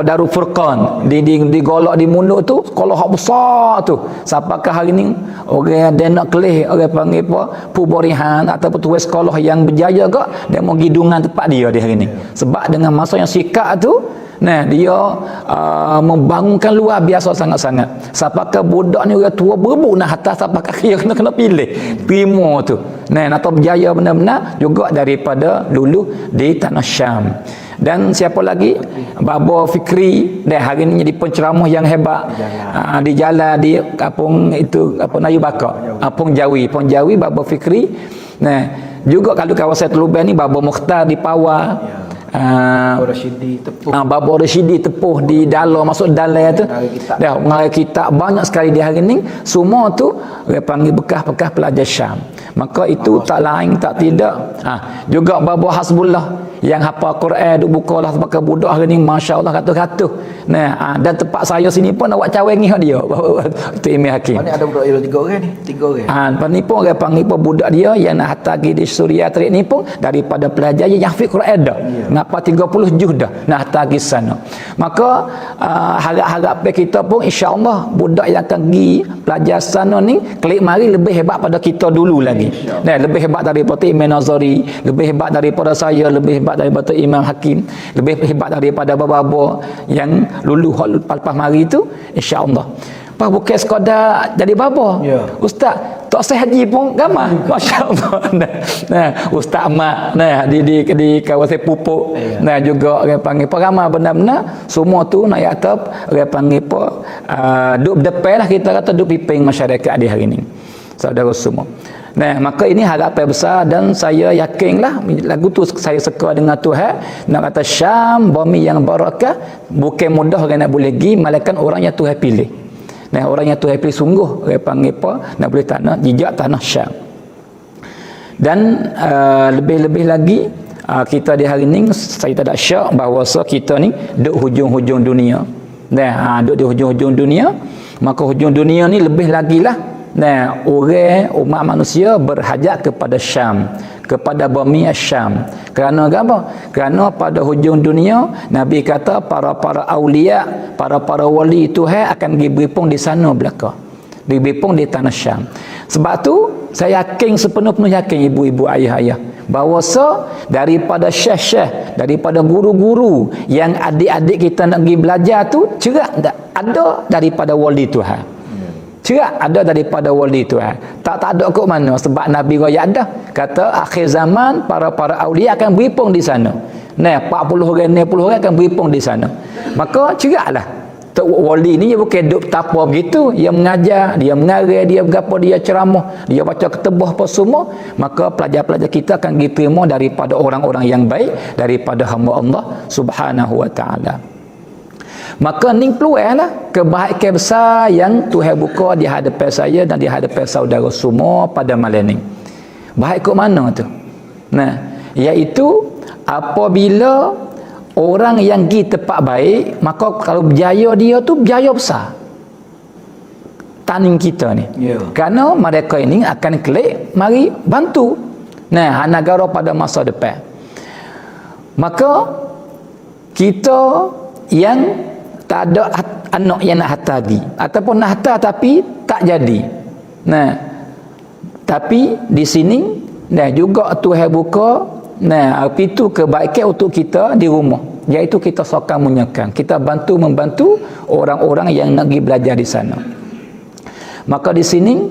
Darul Furqan. Di golok di Munduk tu sekolah hak besar tu. Siapakah hari ni orang dia nak kelih orang panggil apa? Puborihan ataupun tuan sekolah yang berjaya ke, dia mau gidungan tempat dia di hari ni. Sebab dengan masa yang sikap tu, nah, dia membangunkan luar biasa sangat-sangat. Siapakah budak ni orang tua berebut nak atas, siapakah dia kena pilih terima tu. Nah, atau berjaya benar-benar juga daripada dulu di tanah Syam. Dan siapa lagi? Baba Fikri, dah hari ni jadi penceramah yang hebat. Di jalan di kampung itu apa Nayu Bakar, Pong Jawi Baba Fikri. Nah, juga kalau kawasan Teluban ni Baba Mukhtar di Pawa. Baba Rashidi tepuh di dalam, masuk dalam tu dah mengarang kitab banyak sekali di hari ni. Semua tu dia panggil bekas-bekas pelajar Syam. Maka itu tak lain tak tidak juga Baba Hasbullah yang hafal Quran duk bukalah sebagai budak hari ni, masya-Allah ratus-ratus. Nah, dan tempat saya sini pun awak cawengi dia Tok Imam Hakim. Ni ada budak dia 3 orang ni, 3 orang. Ni pun orang panggil pun budak dia yang nak hantar pergi di Suria Tarik ni pun daripada pelajar yang hafal Quran dah. Ngapa 30 juz dah nak hantar pergi sana. Maka harap-harap kita pun insya-Allah budak yang akan pergi pelajar sana ni kelik mari lebih hebat pada kita dulu lagi. Nah, lebih hebat daripada Imam Nazari, lebih hebat daripada saya, lebih hebat daripada Imam Hakim, lebih hebat daripada bapa-bapa yang luluh lepas mari tu insya-Allah. Bukan sekadar jadi bapa. Ustaz tak sah haji pun gamar. Masya-Allah. Nah, Ustaz Ahmad di kawasan Pupuk. Nah, juga orang panggil ramai benar-benar semua tu naik atap orang panggil duk depan lah, kita kata duk piping masyarakat di hari ni. Saudara semua. Nah, maka ini harapan besar dan saya yakinlah lagu tu saya suka dengan Tuhan nak kata Syam bumi yang barakah bukan mudah orang nak boleh pergi malaikat orang yang Tuhan pilih. Nah, orang yang Tuhan pilih sungguh orang panggil apa nak boleh tanah jejak tanah Syam. Dan lebih-lebih lagi kita di hari ni saya tak ada syak bahawa kita ni duduk hujung-hujung dunia. Nah, duduk di hujung-hujung dunia, maka hujung dunia ni lebih lagi lah. Nah, orang umat manusia berhajat kepada Syam, kepada bumi Syam. Kerana apa? Kerana pada hujung dunia Nabi kata para aulia, para wali Tuhan akan berhimpun di sana belaka. Berhimpun di tanah Syam. Sebab tu saya yakin sepenuh-penuh yakin ibu-ibu ayah-ayah bahawa daripada syekh-syekh, daripada guru-guru yang adik-adik kita nak pergi belajar tu cerak tak ada daripada wali Tuhan. Cerak ada daripada wali Tuhan. Tak ada kok mana sebab Nabi royak dah kata akhir zaman para aulia akan berhimpun di sana. Nah, 40 orang 60 orang akan berhimpun di sana. Maka ceraklah. Tok wali ni dia bukan duk tapa begitu, dia mengajar, dia mengarai, dia berapa, dia ceramah, dia baca ketubah apa semua, maka pelajar-pelajar kita akan diterima daripada orang-orang yang baik, daripada hamba Allah Subhanahu wa taala. Maka ni peluanglah kebaikan besar yang Tuhan buka di hadapan saya dan di hadapan saudara semua pada malam ni. Baik kat mana tu? Nah, iaitu apabila orang yang pergi tempat baik, maka kalau berjaya dia tu berjaya besar. Tanding kita ni. Kerana mereka ini akan klik mari bantu. Nah, negara pada masa depan. Maka kita yang tak ada anak yang nak hantar lagi ataupun nak hantar tapi tak jadi. Nah, tapi di sini juga Tuhan buka pintu kebaikan untuk kita di rumah, iaitu kita sokong menyekan, kita membantu orang-orang yang nak pergi belajar di sana. Maka di sini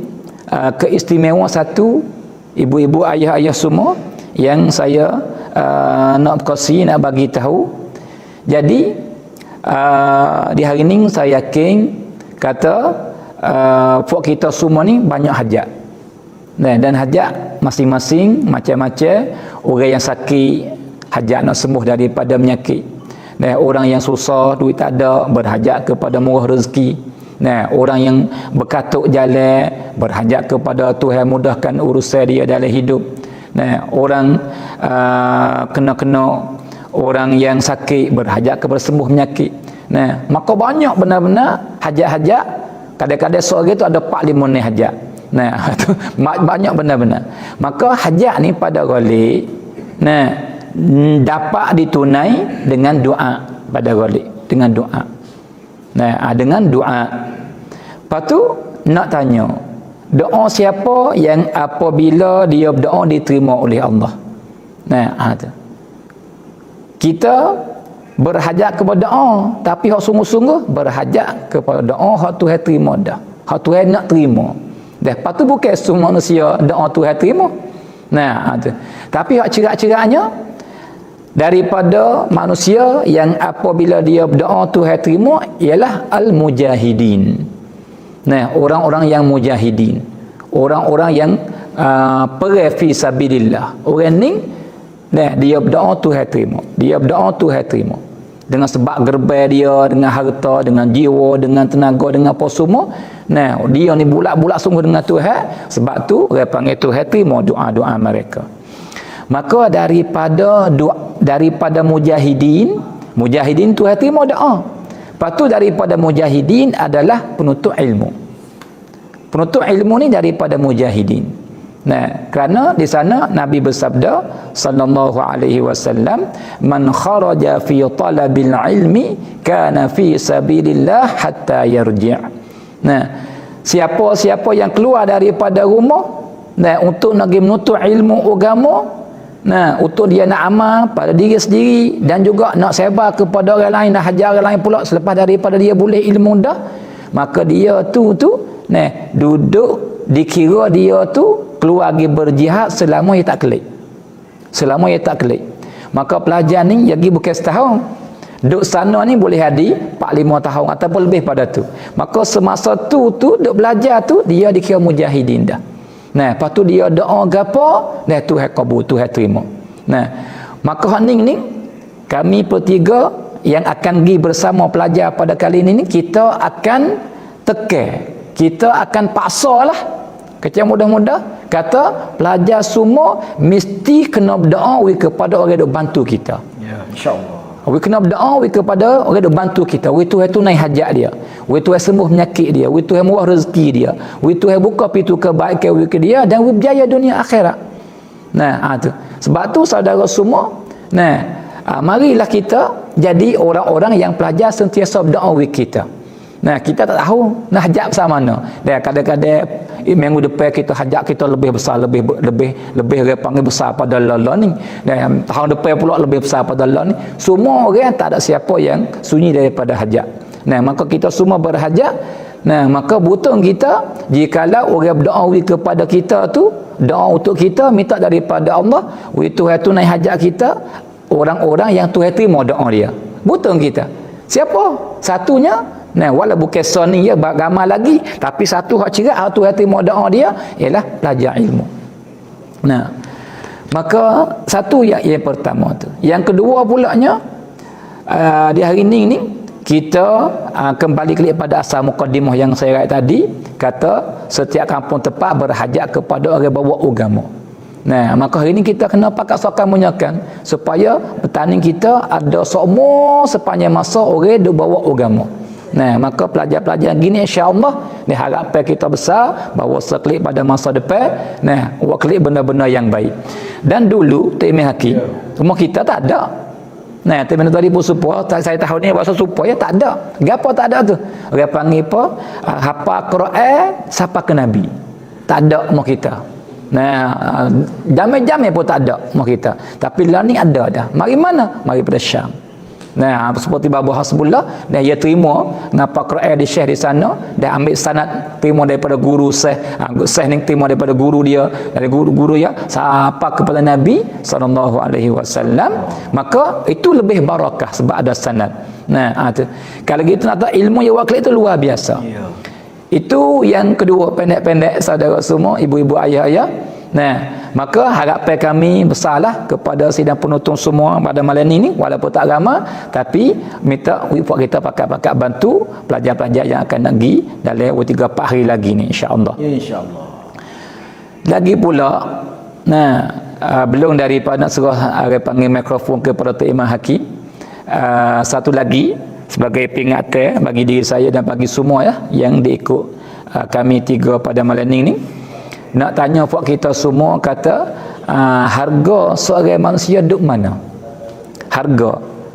keistimewaan satu ibu-ibu ayah-ayah semua yang saya nak bagi tahu. Jadi di hari ini saya yakin kata puak kita semua ni banyak hajat. Dan hajat masing-masing macam-macam. Orang yang sakit hajat nak sembuh daripada penyakit. Orang yang susah duit tak ada berhajat kepada murah rezeki. Orang yang berkatuk jalan berhajat kepada Tuhan mudahkan urusan dia dalam hidup. Orang kena orang yang sakit berhajat kepada sembuh penyakit. Maka banyak benar-benar hajat-hajat. Kadang-kadang seorang itu ada 4-5 ni hajat. Banyak benar-benar. Maka hajat ni pada galik dapat ditunai dengan doa pada galik, dengan doa. Dengan doa. Lepas tu nak tanya, doa siapa yang apabila dia berdoa diterima oleh Allah? Kita berhajat kepada doa, tapi hak sungguh-sungguh berhajat kepada doa hak Tuhan terima dah. Hak Tuhan nak terima. Lepas tu bukan semua manusia doa Tuhan terima. Tapi hak cerak-ceraknya daripada manusia yang apabila dia berdoa Tuhan terima ialah al-mujahidin. Orang-orang yang mujahidin, orang-orang yang perang fi sabilillah. Orang ni dia berdoa Tuhan terima. Dia berdoa Tuhan terima. Dengan sebab gerbai dia, dengan harta, dengan jiwa, dengan tenaga, dengan apa semua. Dia ni bulat-bulat sungguh dengan Tuhan. Sebab tu orang panggil Tuhan terima doa-doa mereka. Maka daripada mujahidin Tuhan terima doa. Lepas tu daripada mujahidin adalah penuntut ilmu. Penuntut ilmu ni daripada mujahidin. Kerana di sana Nabi bersabda sallallahu alaihi wasallam, man kharaja fi talabil ilmi kana fi sabilillah hatta yarji'. Siapa-siapa yang keluar daripada rumah untuk nak menuntut ilmu agama, untuk dia nak amal pada diri sendiri dan juga nak sebar kepada orang lain, nak hajar orang lain pula selepas daripada dia boleh ilmu dah, maka dia tu duduk dikira dia tu keluar pergi berjihad selama ia tak kelik. Selama ia tak kelik. Maka pelajar ni lagi bukan setahun. Duduk sana ni boleh hadi 4-5 tahun ataupun lebih pada tu. Maka semasa tu duduk belajar tu dia dikira mujahidin dah. Nah, lepas tu dia doa gapo, nah Tuhan kabul, Tuhan terima. Nah, maka hak ni kami bertiga yang akan pergi bersama pelajar pada kali ini kita akan tekan, kita akan paksalah. Kecil mudah-mudah kata pelajar semua mesti kena berdoa kepada orang yang bantu kita. Ya, insya-Allah. We kena berdoa kepada orang yang bantu kita. We Tuhan tu naik hajat dia. We Tuhan sembuh penyakit dia. We Tuhan murah rezeki dia. We Tuhan buka pintu kebaikan we ke dia dan we berjaya dunia akhirat. Nah, tu. Sebab tu saudara semua, marilah kita jadi orang-orang yang pelajar sentiasa berdoa kita. Nah, kita tak tahu nak hajat besar mana. Dan kadang-kadang minggu depan kita hajat kita lebih besar, lebih orang panggil besar pada Allah ni. Dan tahun depan pula lebih besar pada Allah ni. Semua orang tak ada siapa yang sunyi daripada hajat. Nah, maka kita semua berhajat. Nah, maka butuh kita jikalau orang berdoa kepada kita tu, doa untuk kita minta daripada Allah, Tuhan tu naik hajat kita, orang-orang yang Tuhan terima doa dia. Butuh kita. Siapa? Satunya walau bukan Sony ya ramai lagi, tapi satu hak cerak tu hati mau doa dia ialah pelajar ilmu. Nah, maka satu yang pertama tu. Yang kedua pulanya di hari ini kita kembali kepada asal mukadimah yang saya kata tadi, kata setiap kampung tepat berhajat kepada orang bawa agama. Nah, maka hari ini kita kena pakat sokan menyakan supaya petani kita ada semua sepanjang masa orang dia bawa agama. Nah, maka pelajar-pelajar gini insya-Allah diharapkan kita besar bahawa sekelip pada masa depan, buat kelip benda-benda yang baik. Dan dulu Timih Hakim, semua kita tak ada. Nah, Timih tadi pun supaya saya tahu ni bahasa supaya tak ada. Gapo tak ada tu? Orang panggil apa? Hafal Quran, siapa ke Nabi. Tak ada mau kita. Nah, jam-jam pun tak ada mau kita. Tapi lah ni ada dah. Mari mana? Mari pada Syam. Nah, seperti Babu Hasbullah, dan dia terima ngapa Quran di Syekh di sana, dan ambil sanad terima daripada guru Syekh. Syekh ni terima daripada guru dia, dari guru ya sampai kepada Nabi sallallahu alaihi wasallam. Maka itu lebih barakah sebab ada sanad. Nah, tu. Kalau gitu nak ilmu yang wakil itu luar biasa. Itu yang kedua, pendek-pendek saudara semua, ibu-ibu, ayah-ayah. Nah, maka harapan kami besarlah kepada sidang penonton semua pada malam ini, walaupun tak ramai, tapi minta buat kita pakat-pakat bantu pelajar-pelajar yang akan pergi dalam 3-4 hari lagi ni insya-Allah. Ya, insya-Allah. Lagi pula, belum daripada nak serah panggil mikrofon kepada Tok Imam Hakim, satu lagi sebagai peringatan bagi diri saya dan bagi semua yang diikut kami tiga pada malam ini, nak tanya buat kita semua, kata harga seorang manusia duduk mana?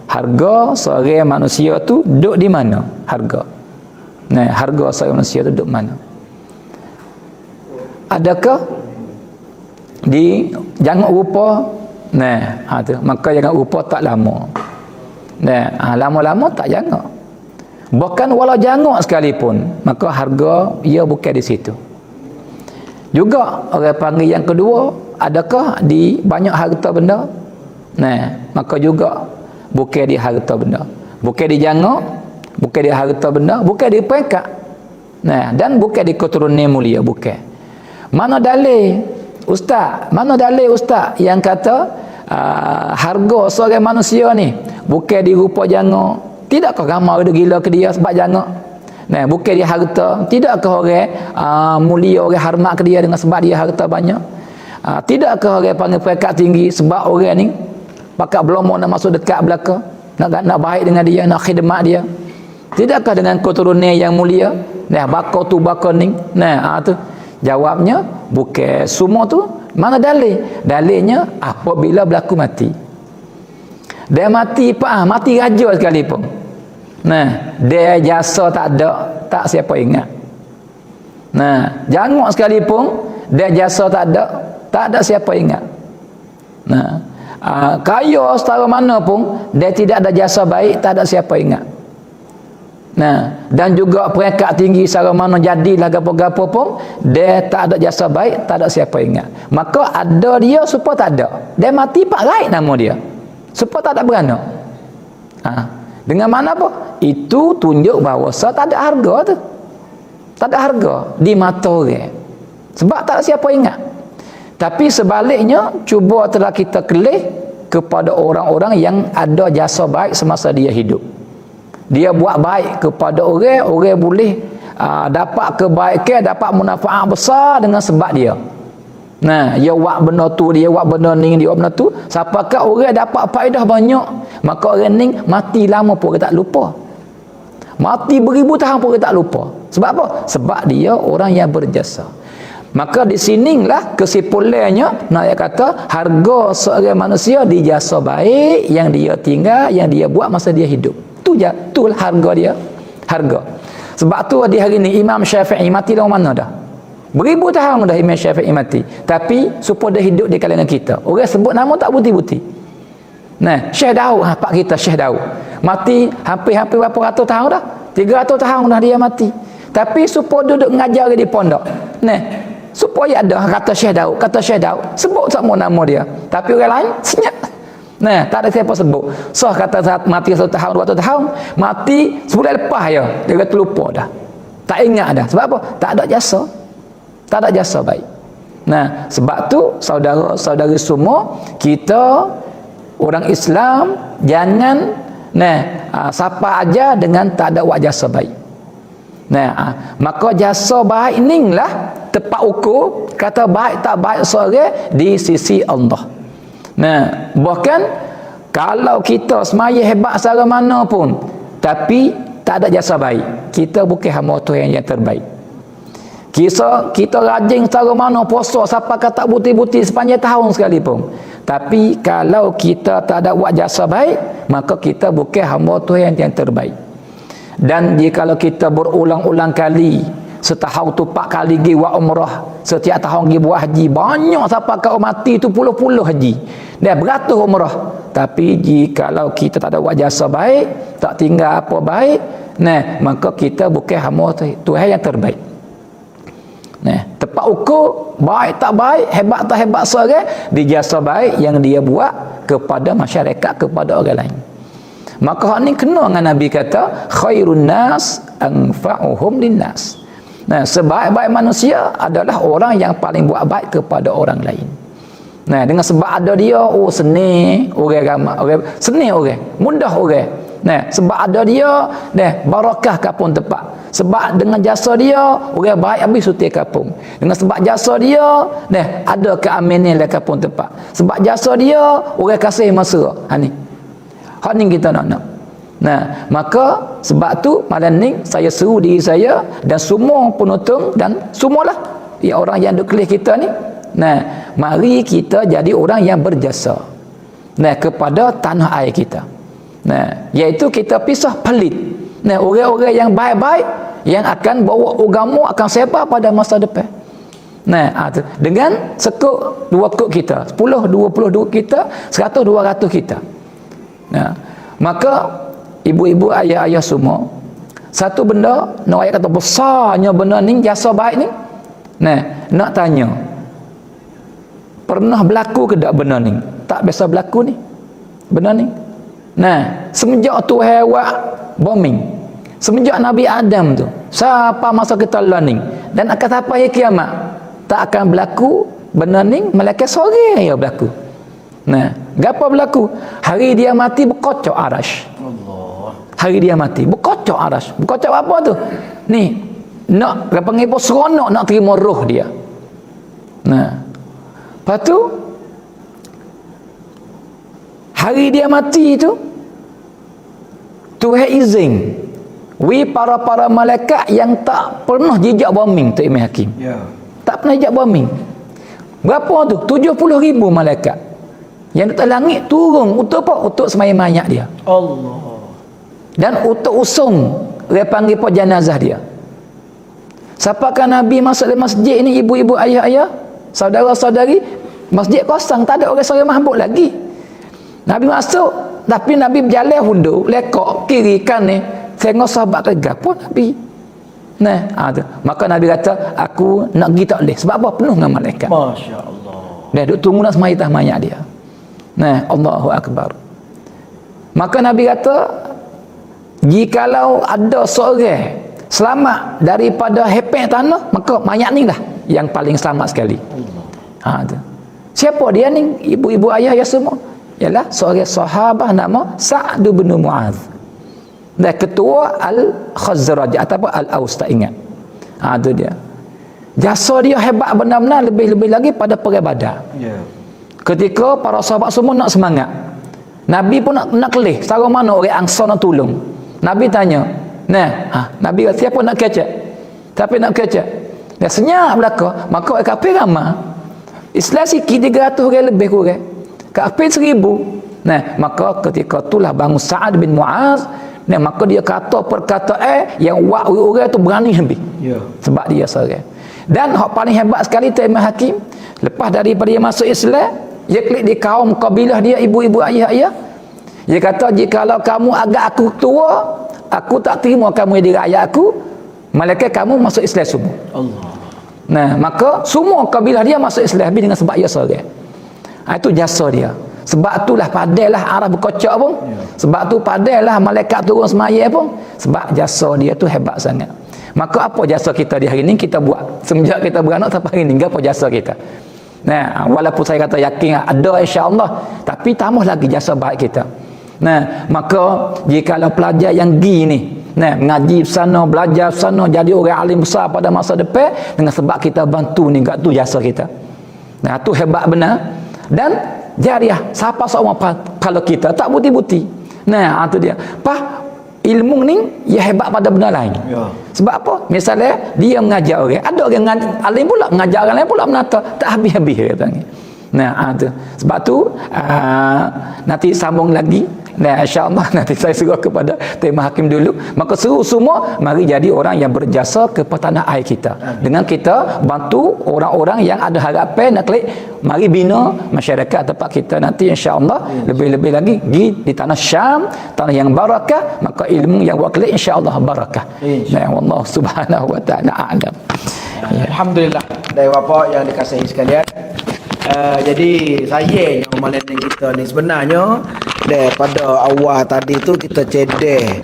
Harga seorang manusia tu duduk di mana? Harga seorang manusia tu duduk mana? Adakah di jangan rupa? Tu maka jangan rupa tak lama. Lama-lama tak jangak. Bahkan walau jangak sekalipun, maka harga ia bukan di situ. Juga orang panggil yang kedua, adakah di banyak harta benda? Maka juga bukan di harta benda. Bukan di jangak, bukan di harta benda, bukan di peringkat. Dan bukan di keturunan mulia, bukan. Mana dalil ustaz yang kata harga seorang manusia ni bukan di rupa jangak? Tidakkah ramai ada gila ke dia sebab jangak? Bukan dia harta. Tidakkah orang mulia, orang hormat ke dia dengan sebab dia harta banyak? Tidakkah orang panggil peringkat tinggi sebab orang ni pakat belum nak masuk dekat belaka, nak baik dengan dia, nak khidmat dia? Tidakkah dengan keturunan yang mulia? Bakal tu bakal ni. Tu jawabnya bukan semua tu. Mana dalil? Dalilnya apabila berlaku mati. Dia mati mati raja sekalipun. Dia jasa tak ada, tak siapa ingat. Jangak sekalipun dia jasa tak ada siapa ingat. Kaya setara mana pun dia tidak ada jasa baik, tak ada siapa ingat. Dan juga peringkat tinggi setara mana jadilah gapo-gapo pun dia tak ada jasa baik, tak ada siapa ingat. Maka ada dia supaya tak ada. Dia mati pak raib nama dia. Supaya tak ada beranak. Dengan mana apa? Itu tunjuk bahawa tak ada harga tu. Tak ada harga di mata orang. Sebab tak ada siapa ingat. Tapi sebaliknya, cuba telah kita kelih kepada orang-orang yang ada jasa baik semasa dia hidup. Dia buat baik kepada orang, orang boleh dapat kebaikan, dapat manfaat besar dengan sebab dia. Nah, dia buat benda tu, dia buat benda ni, dia buat benda tu. Siapakah orang dapat faedah banyak, maka orang ni mati lama pun dia tak lupa. Mati beribu tahun pun dia tak lupa. Sebab apa? Sebab dia orang yang berjasa. Maka di sinilah kesimpulannya, nak kata harga seorang manusia di jasa baik yang dia tinggal, yang dia buat masa dia hidup. Itulah harga dia. Harga. Sebab tu di hari ni Imam Syafi'i mati dalam mana dah? Beribu tahun dah Imam Syafi'i mati. Tapi supaya dia hidup di kalangan kita. Orang sebut nama tak buti-buti. Nah, Syekh Daud, pak kita Syekh Daud. Mati hampir berapa ratus tahun dah? 300 tahun dah dia mati. Tapi supaya duduk mengajar di pondok. Nah, supaya ada kata Syekh Daud, sebut semua nama dia. Tapi orang lain senyap. Nah, tak ada siapa sebut. So kata saat mati 1 tahun, 200 tahun, mati sebulan lepas ya, dia kata lupa dah. Tak ingat dah. Sebab apa? Tak ada jasa. Tak ada jasa baik. Nah, sebab tu saudara-saudari semua, kita orang Islam jangan siapa aja dengan tak ada buat jasa baik. Maka jasa baik inilah tepat ukur kata baik tak baik seorang di sisi Allah. Bahkan kalau kita semaya hebat secara mana pun tapi tak ada jasa baik, kita bukan hamba Tuhan yang terbaik. Kita rajin secara mana puasa siapa kata buti-buti sepanjang tahun sekalipun, tapi kalau kita tak ada buat jasa baik, maka kita bukan hamba Tuhan yang terbaik. Dan jikalau kita berulang-ulang kali, setahun tu 4 kali pergi buat umrah, setiap tahun pergi buat haji, banyak siapa kau mati tu puluh-puluh haji dan beratus umrah, tapi jikalau kita tak ada buat jasa baik, tak tinggal apa baik, maka kita bukan hamba Tuhan yang terbaik. Tepat ukur baik tak baik, hebat tak hebat seorang di jasa baik yang dia buat kepada masyarakat, kepada orang lain. Maka hak ni kena dengan Nabi kata khairun nas anfa'uhum linnas. Sebaik-baik manusia adalah orang yang paling buat baik kepada orang lain. Dengan sebab ada dia, seni orang ramai, orang seni orang, mudah orang. Sebab ada dia, barakah kapung tepat. Sebab dengan jasa dia, orang baik habis suti kapung. Dengan sebab jasa dia, ada keamanan di kapung tempat. Sebab jasa dia, orang kasih mesra. Hak ni kita nak. Maka sebab tu malam ni saya seru diri saya dan semua penonton dan semualah orang yang duk kelih kita ni. Mari kita jadi orang yang berjasa kepada tanah air kita. Iaitu kita pisah pelit. Orang-orang yang baik-baik yang akan bawa agama akan sebar pada masa depan. Dengan sekuk 2 kuk kita, 10, 20 duk kita, 100, 200 kita. Maka ibu-ibu, ayah-ayah semua, satu benda nak ayat kata besarnya benda ni, jasa baik ni, nak tanya, pernah berlaku ke tak benda ni? Tak biasa berlaku ni benda ni. Semenjak Tuhan buat bombing, semenjak Nabi Adam tu, siapa masa kita learning dan akan sampai kiamat, tak akan berlaku benda ni melainkan sore ya berlaku. Gapo berlaku? Hari dia mati berkocok arash. Allah. Hari dia mati berkocok arash. Berkocok apa tu? Ni nak panggil apa, seronok nak terima roh dia. Lepas tu hari dia mati tu Tuhan izin para malaikat yang tak pernah jejak bombing tu Imam Hakim. Tak pernah jejak bombing. Berapa tu? 70,000 malaikat yang di langit turun untuk apa? Untuk semayang mayat dia. Allah. Dan untuk usung dia panggil apa, jenazah dia. Siapakah Nabi masuk dalam masjid ni, ibu-ibu, ayah-ayah, saudara-saudari, masjid kosong, tak ada orang seorang mahbub lagi. Nabi masuk, tapi Nabi berjalan hundur, lekok kiri kanan, tengok sahabat lega pun Nabi. Maka Nabi kata, aku nak pergi tak boleh. Sebab apa? Penuh dengan malaikat. Masya-Allah. Dia duduk tunggu nak semayang mayat dia. Allahu Akbar. Maka Nabi kata, jikalau ada seorang selamat daripada hepeng tanah, maka mayat ni lah yang paling selamat sekali. Tu. Siapa dia ni? Ibu-ibu ayah ya semua. Ialah seorang sahabah nama Sa'd bin Mu'adz. Dan ketua Al-Khazraj ataupun Al-Aus, tak ingat. Tu dia. Jasa dia hebat benar-benar, lebih-lebih lagi pada perang Badar. Ketika para sahabat semua nak semangat, Nabi pun nak kelih, secara mana orang Ansar nak tolong. Nabi tanya, Nabi kata, siapa nak kecek? Tapi nak kecek. Dia senyap belaka, maka orang kafir ramai. Islam sikit 300 orang lebih kurang. Kafir 1000. Maka ketika itulah bangun Sa'ad bin Mu'adz, maka dia kata perkataan yang orang tu berani habis. Sebab dia seorang. Dan hak paling hebat sekali Imam Hakim, lepas daripada dia masuk Islam, dia klik di kaum kabilah dia, ibu-ibu ayah-ayah. Dia kata, jikalau kamu agak aku tua, aku tak terima kamu jadi rakyat aku, malaikat kamu masuk Islam semua. Maka semua kabilah dia masuk Islam dengan sebab dia seorang. Itu jasa dia. Sebab itulah padailah arah berkocok pun. Sebab tu padailah malaikat turun semaya pun. Sebab jasa dia tu hebat sangat. Maka apa jasa kita di hari ni kita buat? Semenjak kita beranak sampai hari ni, apa jasa kita? Walaupun saya kata yakin ada insya-Allah, tapi tambah lagi jasa baik kita. Maka jikalau pelajar yang gi ni, mengaji sana, belajar sana, jadi orang alim besar pada masa depan, dengan sebab kita bantu ni, kat tu jasa kita. Tu hebat benar. Dan jariah, siapa seorang kalau kita tak buti-buti. Tu dia. Ilmu ni ya hebat pada benda lain. Sebab apa? Misalnya dia mengajar orang, ada orang alim pula mengajar orang lain pula menata, tak habis-habis katanya. Tu. Sebab tu nanti sambung lagi. InsyaAllah nanti saya suruh kepada Imam Hakim dulu. Maka suruh semua mari jadi orang yang berjasa kepada tanah air kita. Dengan kita bantu orang-orang yang ada harapan nak klik, mari bina masyarakat tempat kita nanti insya-Allah. Lebih-lebih lagi di tanah Syam, tanah yang barakah, maka ilmu yang wakil insya-Allah barakah. Wallahu subhanahu wa ta'ala a'lam. Alhamdulillah. Dari bapa yang dikasihi sekalian. Jadi sayangnya malam kita ni sebenarnya daripada awal tadi tu kita cedek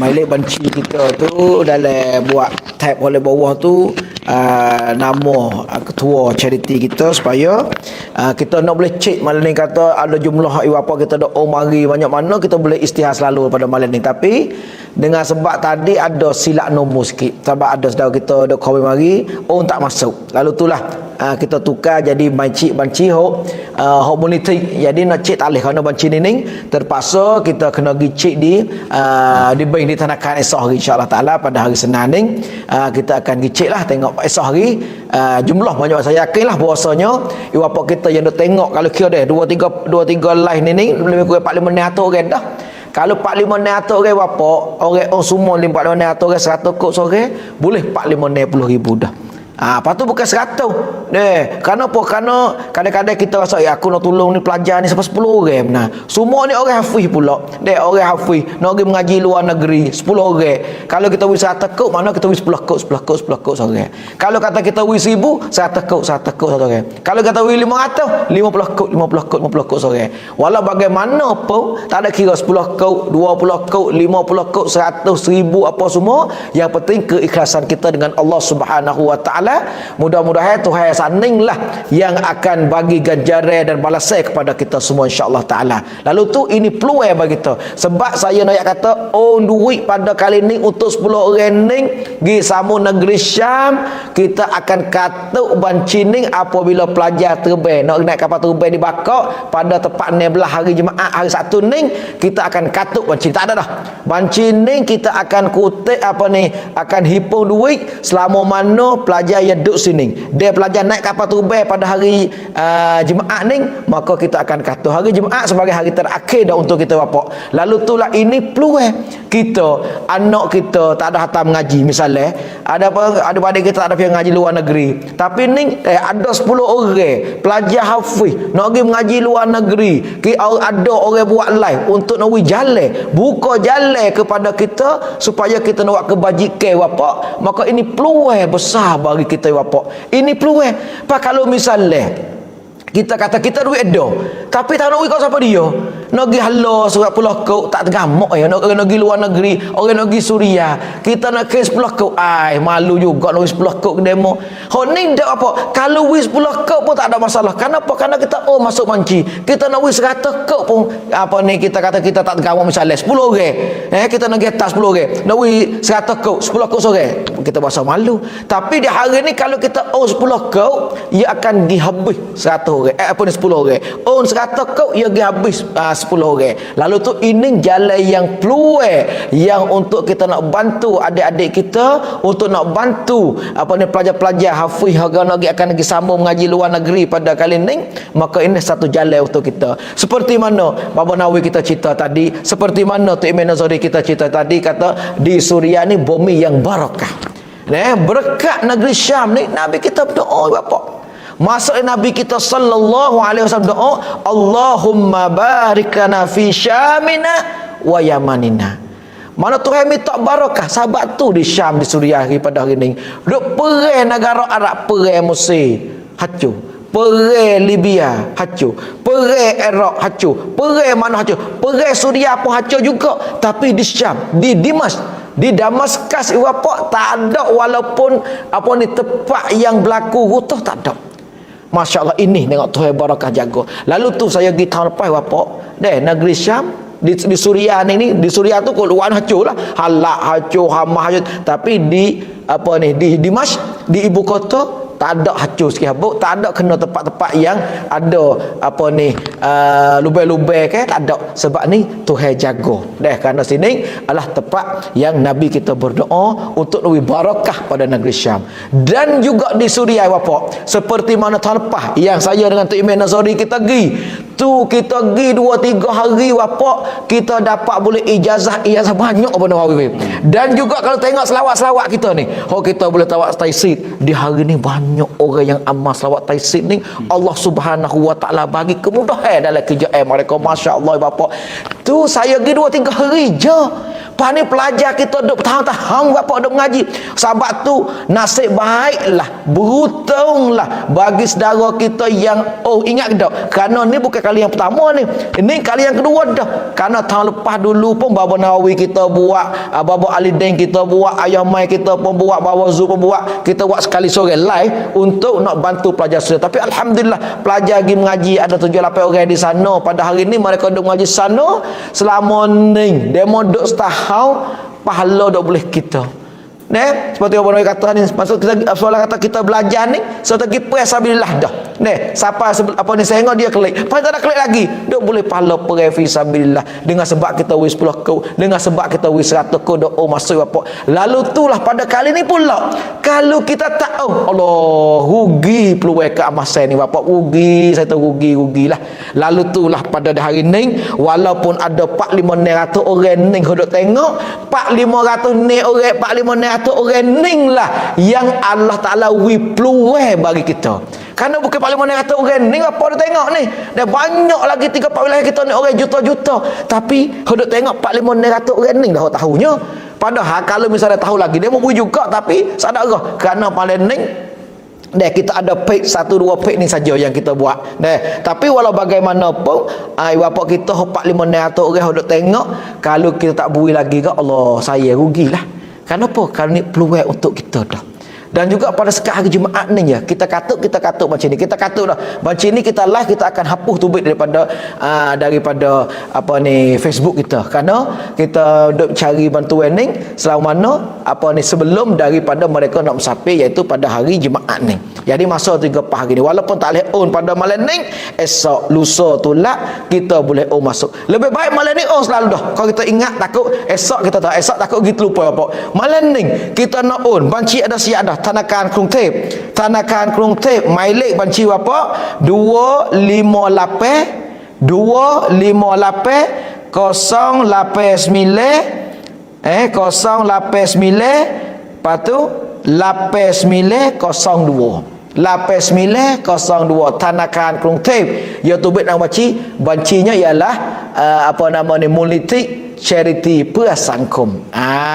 mailik banci kita tu dalam buat tab oleh bawah tu nama ketua charity kita supaya kita nak boleh cek malam ni kata ada jumlah apa kita doa mari banyak mana kita boleh istihar selalu pada malam ni. Tapi dengan sebab tadi ada silap nombor sikit, sebab ada saudara kita ada kahwin mari tak masuk, lalu itulah kita tukar jadi banci hok monitor. Jadi nak cek tak boleh kerana banci ni terpaksa kita kena pergi cek di bank di Tanakan esok hari insya-Allah taala pada hari Senin ni. Kita akan pergi cek lah, tengok esok hari jumlah banyak. Saya yakinlah bahawasanya apa kita yang dah tengok, kalau kira dah 2-3 live ni lebih kurang 45 orang dah. Kalau 45 orang apa orang semua 45 orang 100 kok sore boleh 45 dah. Lepas tu bukan 100. Kenapa? Kerana kadang-kadang kita rasa aku nak tolong ni pelajar ni sampai 10 orang. Semua ni orang hafiz pula. Orang hafiz nak pergi mengaji luar negeri 10 orang. Kalau kita wis 100 kok, mana kita wis 10 kok seorang. Kalau kata kita wis 1000, 100 kok seorang. Kalau kata wis 500, 50 kok seorang. Walau bagaimanapun tak ada kira 10 kok, 20 kok, 50 kok, 100, 1000 apa semua. Yang penting keikhlasan kita dengan Allah Subhanahu wa taala. Mudah-mudahan Tuhan saninglah yang akan bagi ganjaran dan balasan kepada kita semua insya-Allah taala. Lalu tu ini peluang bagi kita. Sebab saya nak kata duit pada kali ni untuk 10 orang ni pergi sama negeri Syam, kita akan katuk banci ni apabila pelajar terbang nak naik kapal terbang di Bakau pada tepat 16 hari Jumaat hari Sabtu ni kita akan katuk banci. Tak ada dah. Banci ni kita akan kutip akan himpun duit selama mana pelajar yang duduk sini. Dia pelajar naik kapal terbang pada hari Jumaat ni, maka kita akan kata hari Jumaat sebagai hari terakhir dah untuk kita bapak. Lalu itulah ini peluang kita, anak kita tak ada hantar mengaji misalnya, ada adik kita tak ada pergi mengaji luar negeri, tapi ni ada 10 orang pelajar hafiz nak pergi mengaji luar negeri, ada orang buat live untuk nak jalan, buka jalan kepada kita supaya kita nak buat kebajikan bapak. Maka ini peluang besar bagi kita bapak. Ini peluang. Pak kalau misalnya kita kata kita duit ada, tapi tak nak ikut siapa dia. nak pergi halo surat pulau kau tak tergamuk ya, nak pergi luar negeri, orang nak pergi Suria, kita nak ke 10 kau, malu juga nak 10 kau ke demo. Hok ni dak apa, kalau wis 10 kau pun tak ada masalah. Kenapa? Karena kita masuk manci. Kita nak wis 100 kau pun apa ni, kita kata kita tak tergamuk misalnya 10 orang. Kita nak pergi atas 10 orang. Nak wis 100 kau, 10 kau sore. Kita rasa malu. Tapi di hari ni kalau kita 10 kau, ia akan dihabis 100 orang. Apa ni 10 orang. 100 kau ia dihabis 10 orang. Lalu tu ini jalan yang peluang yang untuk kita nak bantu adik-adik kita, untuk nak bantu apa ni pelajar-pelajar hafiz harga lagi akan lagi sambung mengaji luar negeri pada kali ini. Maka ini satu jalan untuk kita. Seperti mana Baba Nawawi kita cerita tadi, seperti mana Tok Imam Nazari kita cerita tadi, kata di Suria ni bumi yang barakah. Berkat negeri Syam ni Nabi kita berdoa bapak. Masa Nabi kita sallallahu alaihi wasallam doa, Allahumma barik lana fi Syamina wa Yamanina. Mana Tuhan minta barakah. Sahabat tu di Syam, di Suria pada hari ni. Duk perang negara Arab, perang Mesir, hancur. Perang Libya, hancur. Perang Iraq, hancur. Perang mana hancur. Perang Suria pun hancur juga. Tapi di Syam, di Damaskus apa tak ada, walaupun apa ni tempat yang berlaku runtuh tak ada. Masya Allah, ini tengok Tuhan barakah jaga. Lalu tu saya pergi tahun lepas bapak, negeri Syam, di Suria ni, di Suria tu kau luar hancur lah, Halak hancur, Hama hancur. Tapi di apa ni, di Dimash, di ibu kota, tak ada hancur sikit habuk, tak ada kena tempat-tempat yang ada apa ni lubang-lubang ke, tak ada. Sebab ni Tuhan jaga. Kerana sini adalah tempat yang Nabi kita berdoa untuk lebih barakah pada negeri Syam. Dan juga di Suria bapak, seperti mana tahun lepas yang saya dengan Tok Imam Nazari kita pergi tu, kita pergi 2-3 hari bapak, kita dapat boleh ijazah banyak apa Nawawi. Dan juga kalau tengok selawat-selawat kita ni, kita boleh tawak taisid di hari ni. Banyak orang yang amal selawat taisid ni, Allah Subhanahu wa taala bagi kemudahan dalam kerjaan mereka. Masya-Allah bapak. Tu saya pergi 2-3 hari je. Lepas ni pelajar kita duk tahun-tahun bapak duk mengaji. Sahabat tu nasib baiklah, beruntunglah bagi saudara kita yang ingat dak. Kerana ni bukan kali yang pertama ni. Ini kali yang kedua dah. Kerana tahun lepas dulu pun Baba Nawawi kita buat, Baba Alidain kita buat, Ayah Mai kita pun buat, Baba Zul pun buat. Kita buat sekali sore live untuk nak bantu pelajar sudah. Tapi alhamdulillah pelajar pergi mengaji ada 7-8 orang di sana. Pada hari ni mereka duk mengaji sana selama ni. Demo duk setahun, pahala duk boleh kita. Seperti orang kata ni, maksud kita soalan kata kita belajar ni setegi fisabilillah dah. Siapa apa ni sehingga dia klik. Pas tak ada klik lagi, duk boleh pahala perang fisabilillah dengan sebab kita wis 10 kau, dengan sebab kita wis 100 kau doa masuk apa. Lalu itulah pada kali ni pula kalau kita tak Allah rugi peluang ke amal saya ni bapak, rugi, saya tahu rugilah. Lalu itulah pada hari ni walaupun ada 4-500 orang ni duk tengok, 4-500 ni orang, 4-500 orang ni lah yang Allah Ta'ala peluang bagi kita. Kerana bukan paling mana kata orang ni apa dia tengok ni. Dah banyak lagi 3-4 wilayah kita ni orang juta-juta. Tapi hendak tengok 4-5 orang ni dah tahunya. Padahal kalau misalnya tahu lagi dia mau juga, tapi sadar kerana paling ni kita ada page 1-2 page ni saja yang kita buat. Tapi walau bagaimanapun bapak kita 4-5 orang hendak tengok, kalau kita tak bui lagi ke Allah, saya rugilah. Kenapa? Kerana ni peluang untuk kita dah. Dan juga pada sekat hari Jumaat ni ya, kita katuk macam ni. Kita katuk dah. Macam ni kita live, kita akan hapus tubik daripada apa ni Facebook kita. Kerana kita duk cari bantuan ni selama mana apa ni sebelum daripada mereka nak musafir, iaitu pada hari Jumaat ni. Jadi masa 3 hari ni walaupun tak boleh pada malam ni, esok lusa tolak kita boleh masuk. Lebih baik malam ni selalu dah. Kalau kita ingat takut esok kita tak, esok takut gitu lupa apa. Malam ni kita nak banci ada siap dah. Thanakan Krung Tep Mailik banci berapa? 258 089 lepas tu 8902 Thanakan Krung Tep. Ya tu bet nak bancinya ialah apa nama ni Monolithic charity persangkum.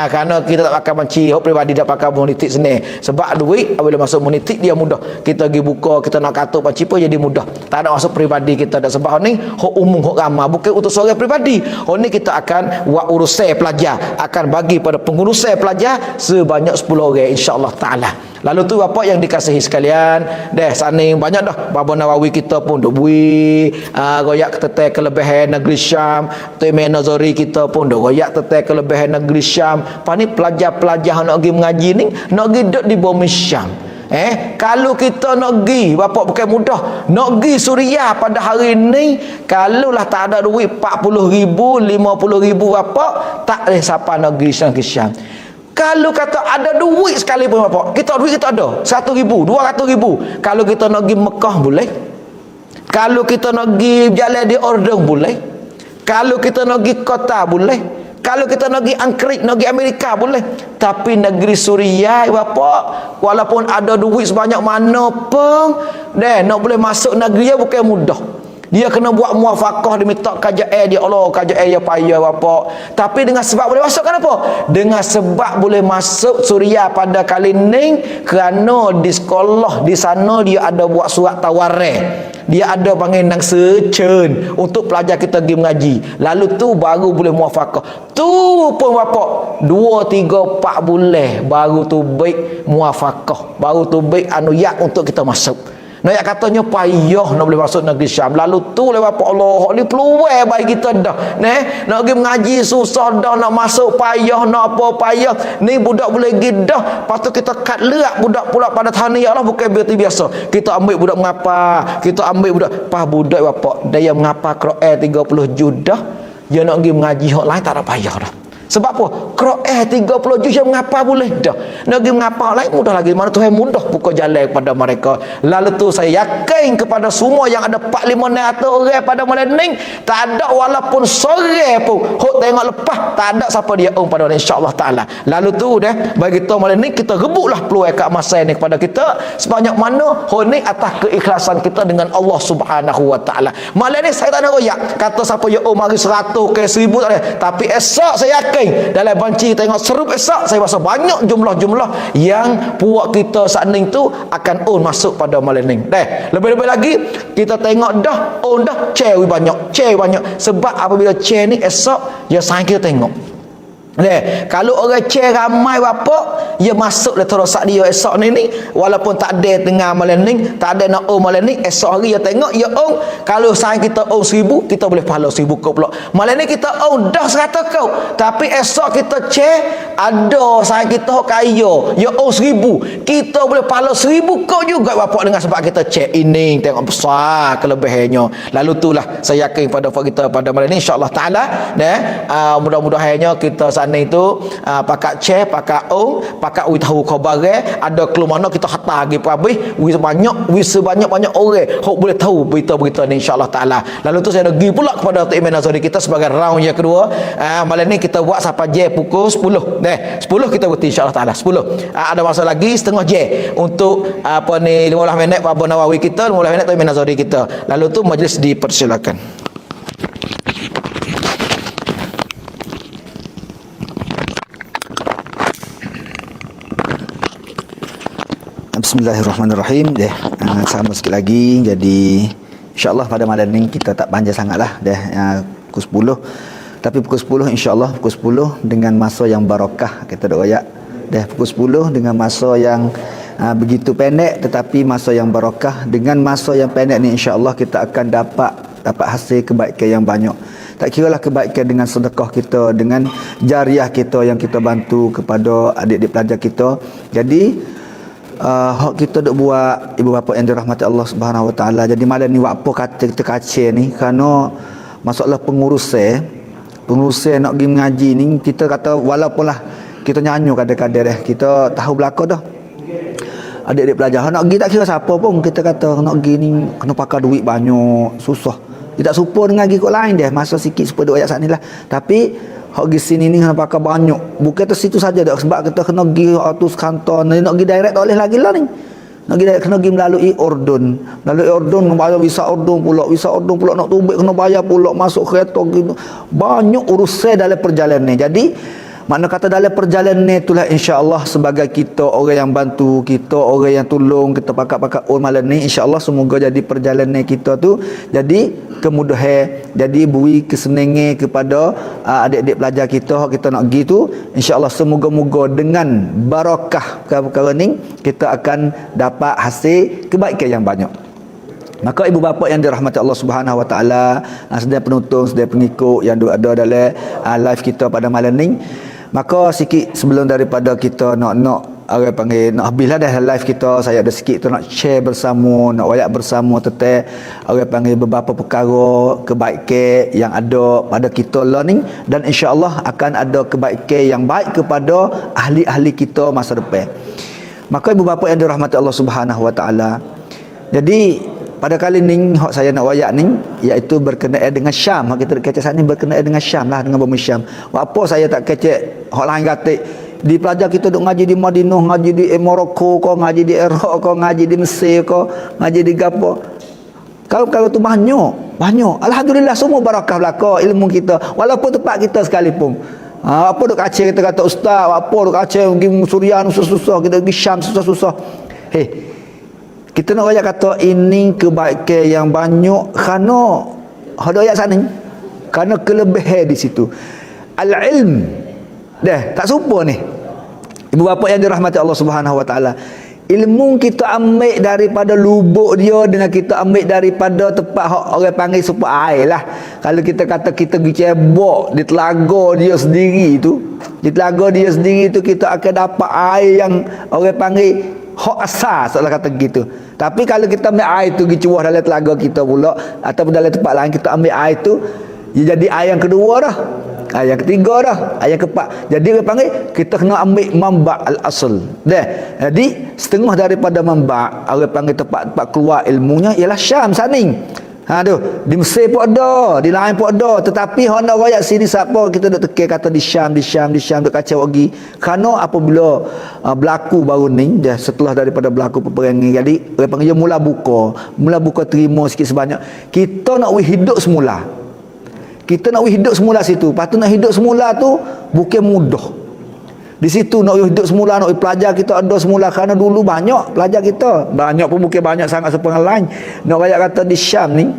Kerana kita tak pakai banci hok pribadi, tak pakai monetik seni. Sebab duit bila masuk monetik dia mudah. Kita pergi buka, kita nak katuk banci pun jadi mudah. Tak ada masuk pribadi kita dah. Sebab ni hok umum, hok ramah, bukan untuk seorang pribadi. Hok ni kita akan buat urusan pelajar, akan bagi pada pengurusan pelajar sebanyak 10 orang insya-Allah taala. Lalu tu bapak yang dikasihi sekalian, saning banyak dah Baba Nawawi kita pun duk bui goyak tetek kelebihan negeri Syam. Tu Imam Nazari kita pun duk goyak tetek kelebihan negeri Syam. Pani pelajar-pelajar nak pergi mengaji ni nak pergi duduk di bumi Syam. Kalau kita nak pergi, bapak bukan mudah. Nak pergi Suriah pada hari ni, kalau lah tak ada duit 40,000, 50,000 bapak, tak ada siapa nak pergi ke Syam. Kalau kata ada duit sekalipun bapak, kita duit kita ada 100,000, 200,000. Kalau kita nak pergi Mekah boleh. Kalau kita nak pergi jalan di Ordon boleh. Kalau kita nak pergi kota boleh. Kalau kita nak pergi Angkrik, nak pergi Amerika boleh. Tapi negeri Suriah bapak, walaupun ada duit sebanyak mana pun, nak boleh masuk negeri dia bukan mudah. Dia kena buat muafakah, dia minta kajaan dia, Allah kajaan dia payah bapak. Tapi dengan sebab boleh masuk kenapa? Dengan sebab boleh masuk Suriah pada kali ni kerana di sekolah di sana dia ada buat surat tawaran. Dia ada panggil nang secen untuk pelajar kita pergi mengaji. Lalu tu baru boleh muafakah. Tu pun bapak 2, 3, 4 bulan baru tu baik muafakah. Baru tu baik anuyak untuk kita masuk. Nak katanya payah nak boleh masuk negeri Syam. Lalu tu le bapak Allah ni peluang bagi kita dah. Nak pergi mengaji susah dah, nak masuk payah, nak apa payah. Ni budak boleh pergi dah. Lepas tu kita kat lerak budak pula pada tahniah lah, bukan biasa. Kita ambil budak mengapa, kita ambil budak pas budak bapak dia mengapa Quran 30 judah. Dia nak pergi mengaji hak lain tak ada payah dah. Sebab apa? Quran 30 juz yang mengapa boleh dah. Nak pergi mengapa lain mudah lagi. Mana Tuhan mudah buka jalan kepada mereka. Lalu tu saya yakin kepada semua yang ada 4-5 orang pada malam ni, tak ada walaupun sore pun hok tengok lepas tak ada siapa dia pada insya-Allah taala. Lalu tu bagi kita malam ni kita rebutlah peluang kat masa ni kepada kita sebanyak mana hok ni atas keikhlasan kita dengan Allah Subhanahu wa taala. Malam ni saya tak nak royak kata siapa ya mari 100 ke 1000 tak ada. Tapi esok saya yakin dalam banci tengok serup esok saya rasa banyak jumlah-jumlah yang puak kita saat ni tu akan masuk pada malam ni. Lebih-lebih lagi kita tengok dah cewi banyak sebab apabila cewi ni esok ya sayang kita tengok. Kalau orang cer ramai bapak, dia masuk dalam terosak dia esok ni walaupun tak ada tengah malam ni, tak ada nak malam ni, esok hari dia tengok dia kalau sayang kita 1000, kita boleh pahala 1000 kau pula. Malam ni kita dah 100 kau, tapi esok kita cer ada sayang kita kaya, dia 1000, kita boleh pahala 1000 kau juga bapak dengan sebab kita cer ini tengok besar kelebihannya. Lalu itulah saya yakin pada kita pada malam ni insya-Allah taala mudah-mudahannya kita sana itu pakat ceh, pakat pakat tahu khabar ada keluar mana kita hantar lagi habis sebanyak-banyak orang hok boleh tahu berita-berita ni insya-Allah taala. Lalu tu saya nak pergi pula kepada Tok Imam Nazari kita sebagai round yang kedua. Malam ni kita buat sampai je pukul 10. 10 kita berhenti insya-Allah taala 10. Ada masa lagi setengah je untuk 15 minit Baba Nawawi kita, 15 minit Tok Imam Nazari kita. Lalu tu majlis dipersilakan. Bismillahirrahmanirrahim. Sama sikit lagi. Jadi insya-Allah pada malam ni kita tak panjang sangatlah pukul 10. Tapi pukul 10 insya-Allah pukul 10 dengan masa yang barakah kita dak royak. Pukul 10 dengan masa yang begitu pendek tetapi masa yang barakah. Dengan masa yang pendek ni insya-Allah kita akan dapat hasil kebaikan yang banyak. Tak kiralah kebaikan dengan sedekah kita, dengan jariah kita yang kita bantu kepada adik-adik pelajar kita. Jadi hak kita duk buat ibu bapa yang dirahmati Allah Subhanahu wa taala. Jadi malam ni apa kata kita kacir ni kerana masalah pengurusan nak pergi mengaji ni kita kata walaupunlah kita nyanyi kadang-kadang kita tahu belaka dah. Adik-adik pelajar nak pergi tak kira siapa pun kita kata nak pergi ni kena pakai duit banyak, susah. Tidak serupa dengan pergi kot lain masa sikit supaya duit ayat saat ni lah. Tapi hak pergi sini ni kena pakai banyak. Bukan tu situ saja dah sebab kita kena pergi 100 kantor, nak pergi direct tak boleh lagi lah ni. Nak pergi kena pergi melalui Urdun. Melalui Urdun bayar visa Urdun pula, nak tubik kena bayar pula, masuk kereta gitu. Banyak urusan dalam perjalanan ni. Jadi makna kata dalam perjalanan itulah insya-Allah sebagai kita orang yang bantu, kita orang yang tolong, kita pakat-pakat malam ni insya-Allah semoga jadi perjalanan kita tu jadi kemudahan, jadi beri kesenangan kepada adik-adik pelajar kita nak pergi tu insya-Allah semoga-moga dengan barakah perkara ni kita akan dapat hasil kebaikan yang banyak. Maka ibu bapa yang dirahmati Allah Subhanahu Wa Taala, sedaya penonton, sedaya pengikut yang ada dalam live kita pada malam ni, maka sikit sebelum daripada kita nak orang panggil nak habislah dah live kita, saya ada sikit tu nak share bersama, nak wayak bersama tentang orang panggil beberapa perkara kebaikan yang ada pada kita lah ni, dan insya-Allah akan ada kebaikan yang baik kepada ahli-ahli kita masa depan. Maka ibu bapa yang dirahmati Allah Subhanahu Wa Taala, jadi pada kali ni hak saya nak wayak ni iaitu berkenaan dengan Syam. Hak kita kecek sana ni berkenaan dengan Syam lah, dengan bumi Syam. Apa saya tak kecek hak lain katik di pelajar kita duk ngaji di Madinah, ngaji di Morocco ko, ngaji di Iraq ko, ngaji di Mesir ko, ngaji di gapo. Kalau tu banyak. Alhamdulillah semua barakah belaka ilmu kita walaupun tempat kita sekalipun. Apa duk kacau kita kata ustaz, apa duk kacau pergi Suriah susah-susah, kita pergi Syam susah-susah. Kita nak ayat kata ini kebaikan yang banyak kerana ada ayat sana kerana kelebihan di situ. Al-ilm dah tak serupa ni. Ibu bapa yang dirahmati Allah Subhanahu Wa Taala, ilmu kita ambil daripada lubuk dia dengan kita ambil daripada tempat orang panggil super air lah. Kalau kita kata kita pergi cebok di telaga dia sendiri tu, di telaga dia sendiri tu kita akan dapat air yang orang panggil hak asas, salah kata gitu. Tapi kalau kita ambil air tu pergi cuah dalam telaga kita pula ataupun dalam tempat lain kita ambil air tu, dia jadi air yang kedua dah, air yang ketiga dah, air yang keempat. Jadi dia panggil kita kena ambil mamba' al-asl. Jadi setengah daripada mamba' orang panggil tempat keluar ilmunya ialah Syam saning. Di Mesir pun ada, di lain pun ada, tetapi hak nak royak sini siapa kita duk tekir kata di Syam duk kacau lagi. Kerana apabila berlaku baru ni dah setelah daripada berlaku peperangan, jadi orang panggil mula buka terima sikit sebanyak. Kita nak hidup semula. Kita nak hidup semula situ. Lepas tu nak hidup semula tu bukan mudah. Di situ nak hidup semula, nak pelajar kita ada semula kerana dulu banyak pelajar kita. Banyak pun bukan banyak sangat sepengal lain. Nak banyak kata di Syam ni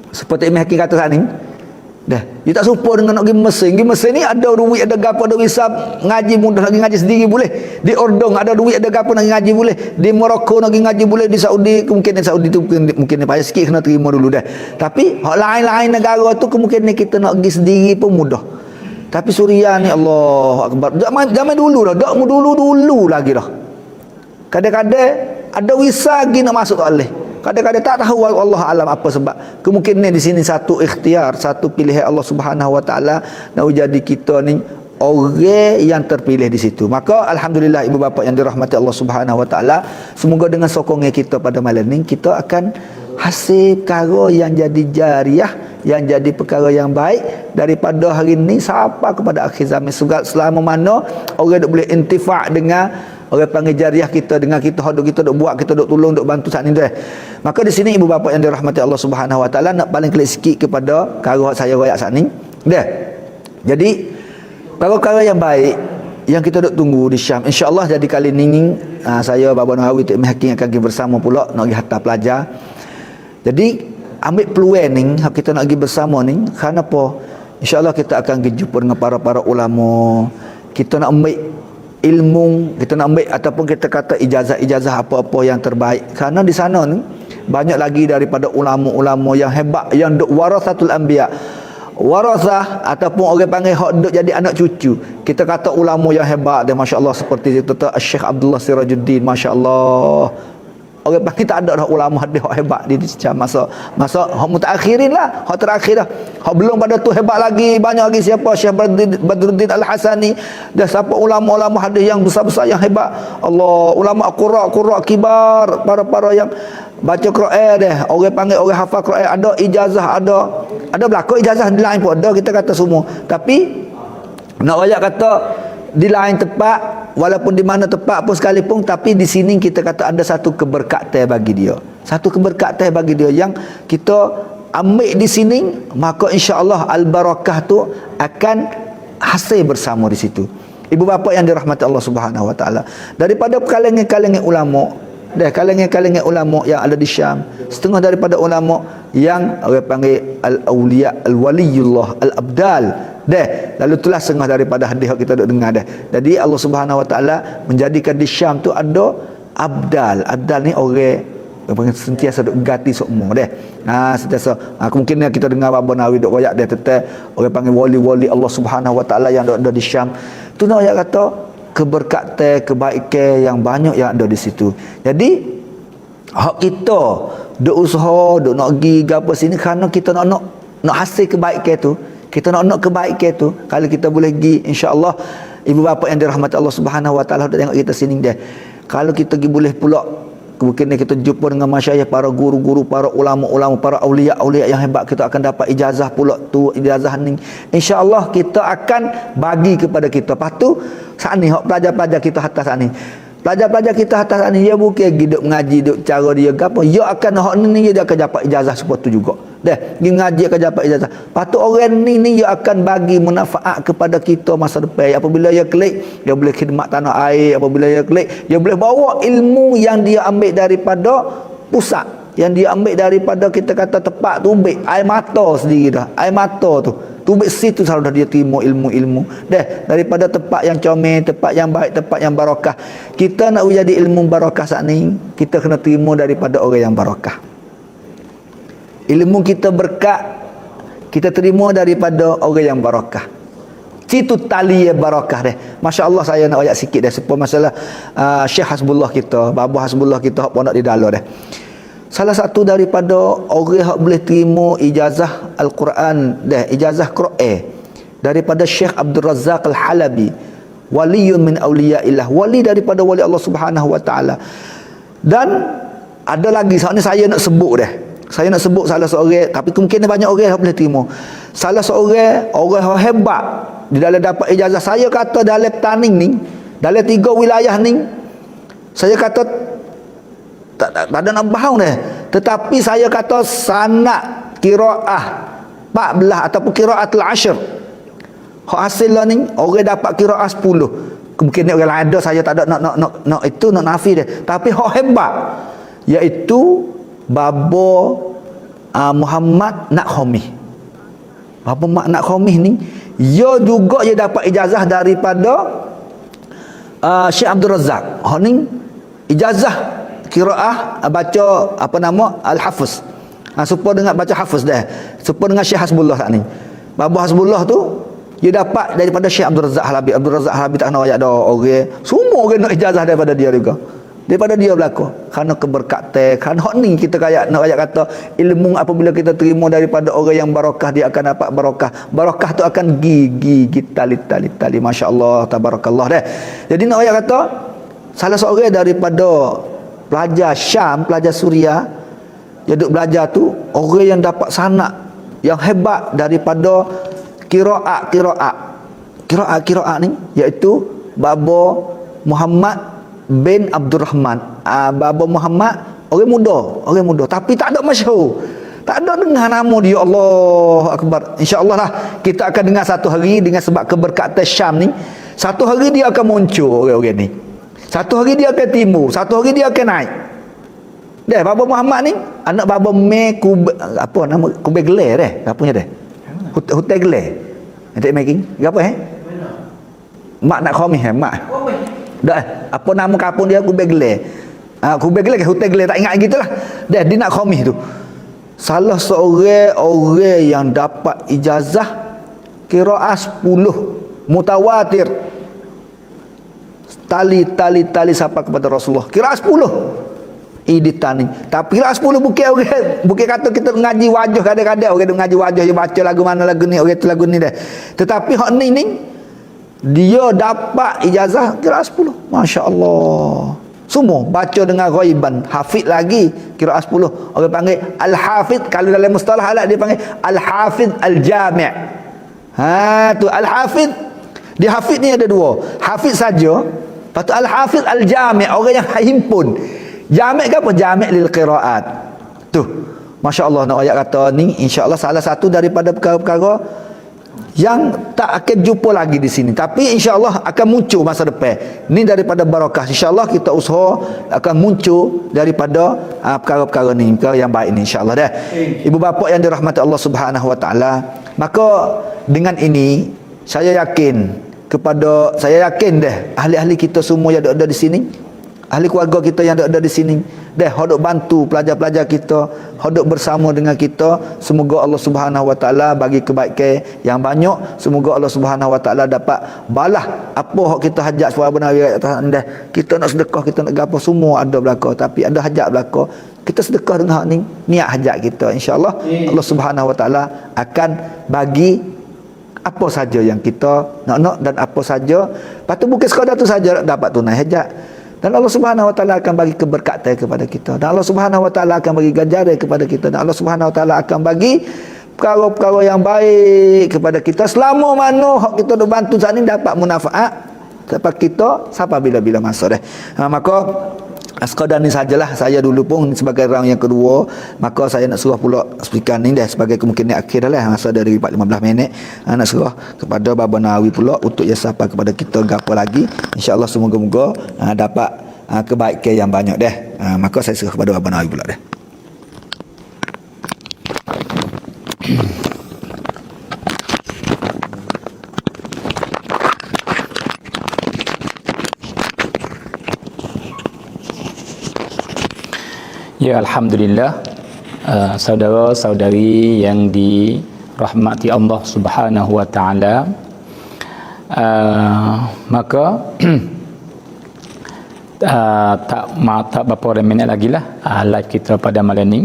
seperti Imam Hakim kata saat ni. Dah, dia tak serupa dengan nak pergi Mesir. Pergi Mesir ni ada duit, ada gapo, ada visa, ngaji mudah, nak ngaji sendiri boleh. Di Urdun ada duit, ada gapo, nak ngaji boleh. Di Morocco nak ngaji boleh. Di Saudi mungkin Saudi tu mungkin payah sikit kena terima dulu dah. Tapi hak lain-lain negara tu kemungkinan kita nak pergi sendiri pun mudah. Tapi Suriah ni Allah Akbar. Zaman dulu dah, dak dulu lagi dah. Kadang-kadang ada visa lagi nak masuk tak boleh. Kadang-kadang tak tahu Allah alam apa sebab. Kemungkinan di sini satu ikhtiar, satu pilihan Allah Subhanahu Wa Taala nak jadi kita ni orang yang terpilih di situ. Maka alhamdulillah ibu bapa yang dirahmati Allah Subhanahu Wa Taala, semoga dengan sokongan kita pada malam ni kita akan hasil perkara yang jadi jariah, yang jadi perkara yang baik daripada hari ni sampai kepada akhir zaman. Selama mana orang duk boleh intifa' dengan orang panggil jariah kita, dengan kita kita duk buat, kita duk tolong, duk bantu saat ni dah. Maka di sini ibu bapa yang dirahmati Allah Subhanahu Wa Taala nak paling klik sikit kepada perkara saya royak saat ni dah. Jadi perkara-perkara yang baik yang kita duk tunggu di Syam, insya-Allah jadi kali ni saya Baba Nawawi Tok Imam Hakim akan pergi bersama pula nak pergi hantar pelajar. Jadi ambil peluang ni kita nak pergi bersama ni kerana apa? InsyaAllah kita akan berjumpa dengan para ulama. Kita nak ambil ilmu, kita nak ambil ataupun kita kata ijazah apa-apa yang terbaik. Kerana di sana ni banyak lagi daripada ulama-ulama yang hebat, yang duk warasatul anbiya. Warasah ataupun orang panggil hak duk jadi anak cucu. Kita kata ulama yang hebat dan masya-Allah seperti itu Syekh Abdullah Sirajuddin, masya-Allah. Orang panggil tak ada dah ulama dia hebat di masa hak mutaakhirin lah, hak terakhir dah. Hak belum pada tu hebat lagi, banyak lagi siapa Syekh Badruddin Al-Hasani dan siapa ulama-ulama hadis yang besar-besar yang hebat. Allah, ulama qurra kibar, para yang baca Quran deh, orang panggil orang hafal Quran, ada ijazah, ada berlaku ijazah di lain pun ada, kita kata semua. Tapi nak ayat kata di lain tempat walaupun di mana tempat pun sekalipun, tapi di sini kita kata ada satu keberkatan bagi dia. Satu keberkatan bagi dia yang kita ambil di sini, maka insya-Allah al-barakah tu akan hasil bersama di situ. Ibu bapa yang dirahmati Allah Subhanahu wa taala, daripada kalangan-kalangan ulama, kalangan-kalangan ulama yang ada di Syam, setengah daripada ulama yang orang panggil al-auliya, al-waliyullah, al-abdal, lalu itulah setengah daripada hadis kita duk dengar dah. Jadi Allah Subhanahu wa taala menjadikan di Syam tu ada abdal. Abdal ni orang sentiasa duk gati semua sentiasa kemungkinan kita dengar Abang Nawawi duk royak dia tentang orang panggil wali-wali Allah Subhanahu wa taala yang ada di Syam. Tu nak ayat kata keberkatan, kebaikan yang banyak yang ada di situ. Jadi hak kita duk usaha, duk nak pergi gapo sini kerana kita nak hasil kebaikan tu. Kita nak kebaikan tu. Kalau kita boleh pergi, insya-Allah ibu bapa yang dirahmati Allah Subhanahu wa taala tengok kita sini dia. Kalau kita pergi boleh pula mungkin kita jumpa dengan masyayikh, para guru-guru, para ulama-ulama, para aulia-aulia yang hebat, kita akan dapat ijazah pula tu, ijazah ni. Insya-Allah kita akan bagi kepada kita. Lepas tu saat ni hak pelajar-pelajar kita atas saat ni. Pelajar-pelajar kita atas saat ni dia bukan hidup mengaji, hidup cara dia gapo. Dia akan hak ni dia akan dapat ijazah seperti tu juga. Dia ngaji akan dapat ijazah. Lepas tu orang ni dia akan bagi manfaat kepada kita masa depan. Apabila dia klik, dia boleh khidmat tanah air. Apabila dia klik, dia boleh bawa ilmu yang dia ambil daripada pusat, yang dia ambil daripada kita kata tempat tu, ubik air mata sendiri dah. Air mata tu ubik situ selalu dah dia terima ilmu-ilmu. Daripada tempat yang comel, tempat yang baik, tempat yang barakah. Kita nak jadi ilmu barakah saat ni, kita kena terima daripada orang yang barakah. Ilmu kita berkat, kita terima daripada orang yang barakah. Situ tali barakah Masya Allah, saya nak ayat sikit supaya masalah Syekh Hasbullah kita, Baba Hasbullah kita hak pondok di Dalar Salah satu daripada orang yang boleh terima ijazah Al-Quran ijazah Quran daripada Syekh Abdul Razak Al-Halabi, waliyun min awliyaillah, wali daripada wali Allah Subhanahu wa taala. Dan ada lagi, saat ni saya nak sebut saya nak sebut salah seorang, tapi kemungkinan banyak orang yang boleh terima. Salah seorang orang yang hebat di dalam dapat ijazah. Saya kata dalam Taning ni, dalam 3 wilayah ni, saya kata tak ada nak bahang tetapi saya kata sanad qiraah 14 ataupun qiraatul ashr, hak hasil lah ni orang dapat qiraah 10. Kemungkinan orang lain ada, saya tak ada nak itu nak nafi tapi hak hebat iaitu Baba Muhammad Nakhomih. Baba Muhammad Nakhomih ni dia juga dia dapat ijazah daripada Syekh Abdul Razak. Hak ni ijazah qiraah baca apa nama Al-Hafiz. Supaya dengan baca Hafiz supaya dengan Syekh Hasbullah saat ni. Baba Hasbullah tu dia dapat daripada Syekh Abdul Razak Halabi. Abdul Razak Halabi tak nak ayat dah orang. Semua orang nak ijazah daripada dia juga. Daripada dia berlaku. Kerana keberkatan. Kerana hak ni kita nak ayat kata ilmu apabila kita terima daripada orang yang barakah, dia akan dapat barakah. Barakah tu akan gigi tali. Masya Allah, tabarakallah Jadi nak ayat kata salah seorang daripada pelajar Syam, pelajar Suria, dia duduk belajar tu, orang yang dapat sanad yang hebat daripada qiraat ni iaitu Baba Muhammad bin Abdul Rahman. Baba Muhammad orang muda tapi tak ada masyhur, tak ada dengar nama dia. Allah Akbar. InsyaAllah lah kita akan dengar satu hari, dengan sebab keberkatan Syam ni, satu hari dia akan muncul orang-orang ni, satu hari dia akan timbul, satu hari dia akan naik. Baba Muhammad ni anak Baba apa nama Kubegler apa punya Hutai Gelar. Nanti making apa Mak nak Khomih mak. Apa nama kampung dia Kubegler. Kubegler ke Hutai Gelar tak ingat gitulah. Dia nak Khomih tu. Salah seorang orang yang dapat ijazah qiraah 10 mutawatir. Tali sampai kepada Rasulullah. Qiraah 10. Ditani. Tapi qiraah 10 bukan kata kita ngaji wajah kadang-kadang orang ngaji wajah dia baca lagu mana lagu ni, orang tu lagu ni Tetapi hak ni dia dapat ijazah qiraah 10. Masya-Allah. Semua baca dengan ghaiban, hafid lagi qiraah 10. Orang panggil al-hafid, kalau dalam mustalah alat dia panggil al-hafid al-jami'. Tu al-hafid. Dia hafid ni ada dua. Hafid saja. Lepas tu al-hafiz al-jami', orang yang himpun. Jami' ke apa? Jami' lil qiraat. Tu. Masya-Allah, nak ayat kata ni insya-Allah salah satu daripada perkara-perkara yang tak akan jumpa lagi di sini, tapi insya-Allah akan muncul masa depan. Ni daripada barakah. Insya-Allah kita usaha akan muncul daripada perkara-perkara ni, perkara yang baik ni insya-Allah dah. Ibu bapa yang dirahmati Allah Subhanahu wa taala, maka dengan ini saya yakin dah ahli-ahli kita semua yang ada di sini, ahli keluarga kita yang ada di sini, dah hendak bantu pelajar-pelajar kita, hendak bersama dengan kita. Semoga Allah Subhanahu wa taala bagi kebaikan yang banyak. Semoga Allah Subhanahu wa taala dapat balas apa hak kita hajat suara benar atas anda. Kita nak sedekah, kita nak gapo semua ada belaka, tapi ada hajat belaka, kita sedekah dengan hak ni, niat hajat kita, insya-Allah Allah Subhanahu wa taala akan bagi apa saja yang kita nak dan apa saja. Lepas tu bukan sekadar tu saja dapat tunai hajat. Dan Allah Subhanahu wa taala akan bagi keberkatan kepada kita. Dan Allah Subhanahu wa taala akan bagi ganjaran kepada kita. Dan Allah Subhanahu wa taala akan bagi perkara-perkara yang baik kepada kita selama mana hak kita duk bantu saat ni dapat manfaat kepada kita sampai bila-bila masa dah. Maka sekadar ni sajalah saya dulu pun sebagai round yang kedua. Maka saya nak suruh pula speaker ni dah sebagai kemungkinan akhir dah lah, masa dari 15 minit. Nak suruh kepada Baba Nawawi pula untuk ia sapa kepada kita gapo lagi. InsyaAllah semoga-moga dapat kebaikan yang banyak dah. Maka saya suruh kepada Baba Nawawi pula dah. Ya, alhamdulillah, saudara-saudari yang dirahmati Allah Subhanahu wa taala, maka tak berapa minit lagi lah live kita pada malam ni.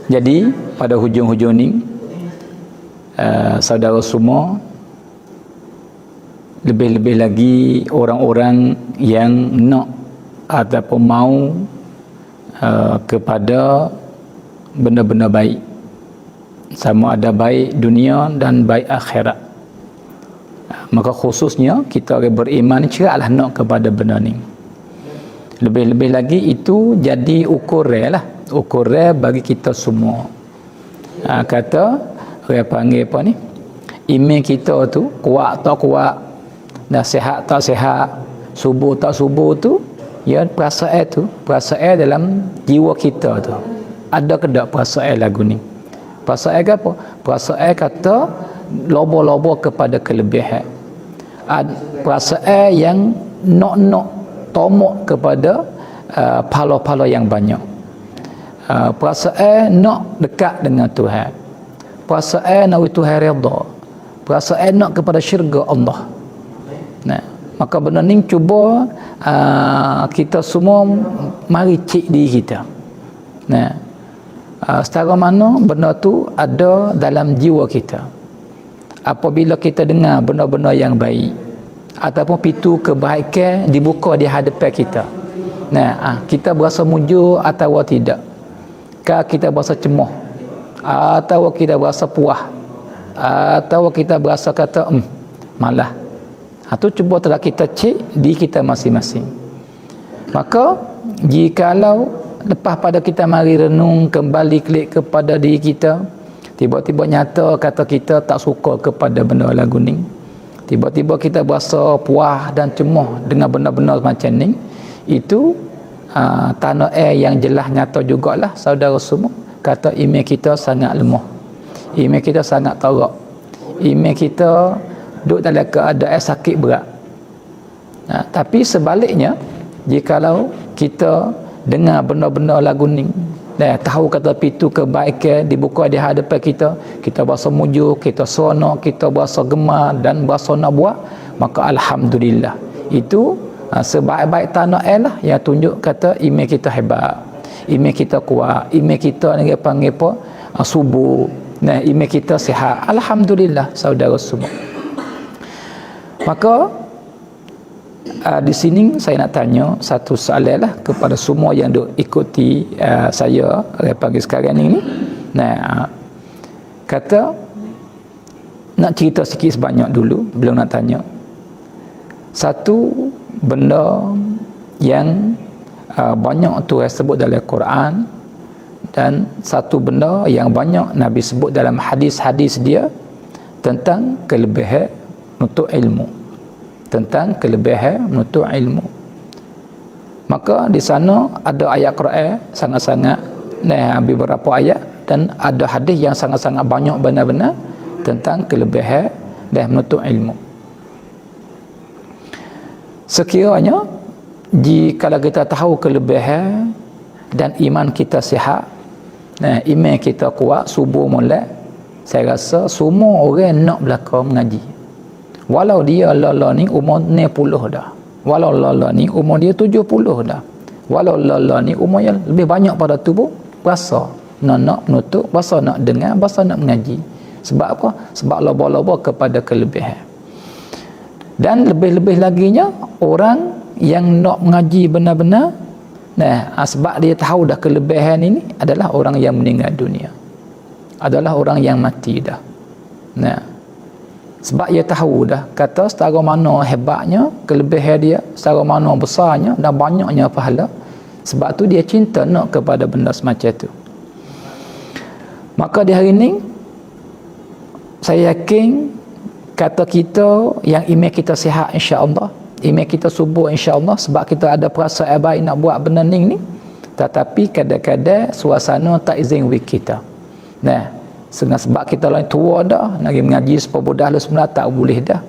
Jadi pada hujung-hujung ni, saudara semua, lebih-lebih lagi orang-orang yang nak ataupun mau kepada benda-benda baik, sama ada baik dunia dan baik akhirat, maka khususnya kita orang beriman ceraklah nak kepada benda ni. Lebih-lebih lagi itu jadi ukuran bagi kita semua. Kata orang panggil apa ni, iman kita tu kuat tak kuat, dah sihat tak sihat, subuh tak subuh tu, ya perasaan dalam jiwa kita tu ada ke tak perasaan lagu ni? Perasaan ke apa? Perasaan kata lobo-lobo kepada kelebihan, perasaan yang nak tomok kepada pahala-pahala yang banyak, perasaan nak dekat dengan Tuhan, perasaan nak Tuhan redha, perasaan nak kepada syurga Allah. Nah, maka benda ni cuba kita semua mari cek diri kita. Nah, setara mana benda tu ada dalam jiwa kita. Apabila kita dengar benda-benda yang baik ataupun pintu kebaikan dibuka di hadapan kita, nah, kita berasa mujur atau tidak, kah kita berasa cemoh atau kita berasa puas atau kita berasa kata malah, itu cuba telah kita cek di kita masing-masing. Maka jikalau lepas pada kita mari renung kembali klik kepada diri kita, tiba-tiba nyata kata kita tak suka kepada benda lagu ni, tiba-tiba kita berasa puas dan cemoh dengan benda-benda macam ni, itu tanda yang jelas nyata jugalah saudara semua, kata iman kita sangat lemah, iman kita sangat teruk, iman kita duduk dalam keadaan sakit berat. Tapi sebaliknya, jikalau kita dengar benda-benda lagu ni, tahu kata pintu kebaikan dibuka di hadapan kita, kita berasa mujur, kita seronok, kita berasa gemar dan berasa nak buat, maka alhamdulillah. Itu sebaik-baik tanda lah yang tunjuk kata iman kita hebat, iman kita kuat, iman kita ni panggil apa, subuh, iman kita sihat. Alhamdulillah saudara semua. Maka di sini saya nak tanya satu soalan lah kepada semua yang duk ikuti saya pagi sekarang ini. Nah, kata nak cerita sikit sebanyak dulu belum nak tanya. Satu benda yang banyak Tuhan sebut dalam Quran, dan satu benda yang banyak Nabi sebut dalam hadis-hadis dia tentang kelebihan menuntut ilmu, tentang kelebihan menuntut ilmu. Maka di sana ada ayat Quran sangat-sangat, beberapa ayat, dan ada hadis yang sangat-sangat banyak benar-benar tentang kelebihan dan menuntut ilmu. Sekiranya jika kita tahu kelebihan dan iman kita sihat, iman kita kuat, subuh mulai, saya rasa semua orang nak belakang mengaji. Walau dia lala ni umur 60 dah, walau lala ni umur dia 70 dah, walau lala ni umur yang lebih banyak pada tubuh, berasa nak menutup, berasa nak dengar, berasa nak mengaji. Sebab apa? Sebab loba-loba kepada kelebihan. Dan lebih-lebih laginya orang yang nak mengaji benar-benar, sebab dia tahu dah kelebihan ini adalah orang yang meninggal dunia, adalah orang yang mati dah. Sebab dia tahu dah kata setara mana hebatnya kelebihan dia, setara mana besarnya dan banyaknya pahala. Sebab tu dia cinta nak kepada benda semacam tu. Maka di hari ini saya yakin kata kita yang iman kita sihat insya-Allah, iman kita subuh insya-Allah, sebab kita ada perasaan baik nak buat benda ni, tetapi kadang-kadang suasana tak izin with kita. Sebab kita lain tua dah, nak mengaji sepuluh dah semula tak boleh dah.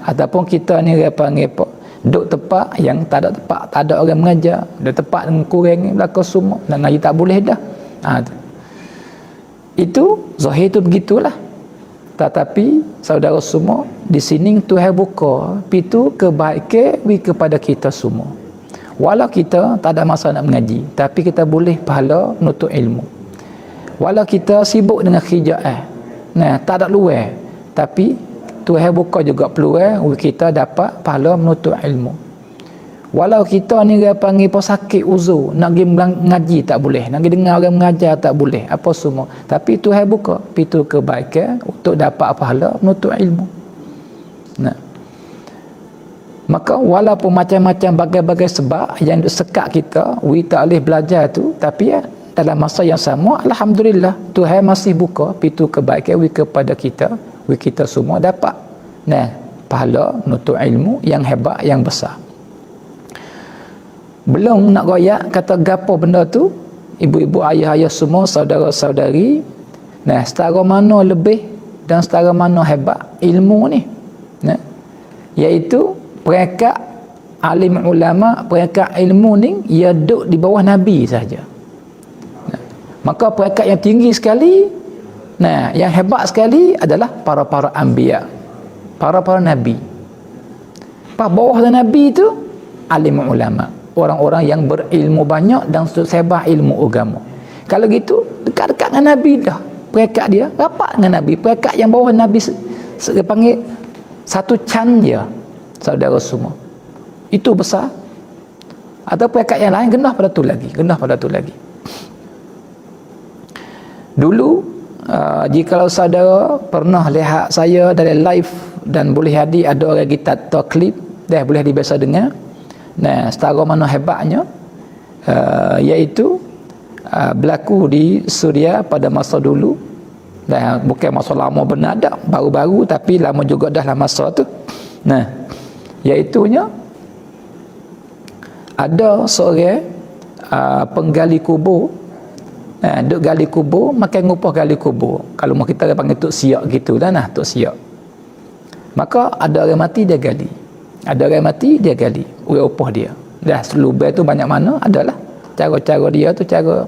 Ataupun kita ni repot-repot duduk tempat yang tak ada tempat, tak ada orang mengajar, duduk tempat dengan kurang belakang semua, nak ngaji tak boleh dah. Itu zahir tu begitulah. Tetapi saudara semua, di sini Tuhan buka pintu kebaikan kepada kita semua. Walau kita tak ada masa nak mengaji, tapi kita boleh pahala menuntut ilmu. Walau kita sibuk dengan kerjaan, tak ada luar, tapi Tuhan buka juga peluang kita dapat pahala menuntut ilmu. Walau kita ni dia panggil sakit uzur, nak pergi mengaji tak boleh, nak pergi dengar orang mengajar tak boleh, apa semua, tapi Tuhan buka pintu kebaikan untuk dapat pahala menuntut ilmu. Maka walaupun macam-macam bagai-bagai sebab yang sekat kita tak boleh belajar tu, tapi dalam masa yang sama alhamdulillah Tuhan masih buka pintu kebaikan kepada kita, kita semua dapat pahala menuntut ilmu yang hebat, yang besar. Belum nak royak kata gapo benda tu, ibu-ibu, ayah-ayah semua, saudara-saudari, setara mana lebih dan setara mana hebat ilmu ni, iaitu peringkat alim ulama, peringkat ilmu ni ia duduk di bawah Nabi saja. Maka peringkat yang tinggi sekali, yang hebat sekali adalah para-para anbiya, para-para nabi. Bawah Nabi tu alim ulama, orang-orang yang berilmu banyak dan sebar ilmu agama. Kalau gitu dekat-dekat dengan Nabi dah, peringkat dia rapat dengan Nabi. Peringkat yang bawah Nabi panggil satu can dia, saudara semua, itu besar. Atau peringkat yang lain genah pada tu lagi. Dulu jikalau saudara pernah lihat saya dalam live dan boleh hadir, ada orang kita klip dah boleh dibiasa dengar. Setara mana hebatnya, iaitu berlaku di Suria pada masa dulu. Bukan masa lama benar dah, baru-baru, tapi lama juga dah lah masa tu. Iaitunya ada seorang penggali kubur, duk gali kubur, makan ngupah gali kubur. Kalau mau kita panggil tok siak gitu dah, tok siak. Maka ada orang mati dia gali, ada orang mati dia gali, orang upah dia. Dah selubel tu banyak mana adalah cara-cara dia tu cara.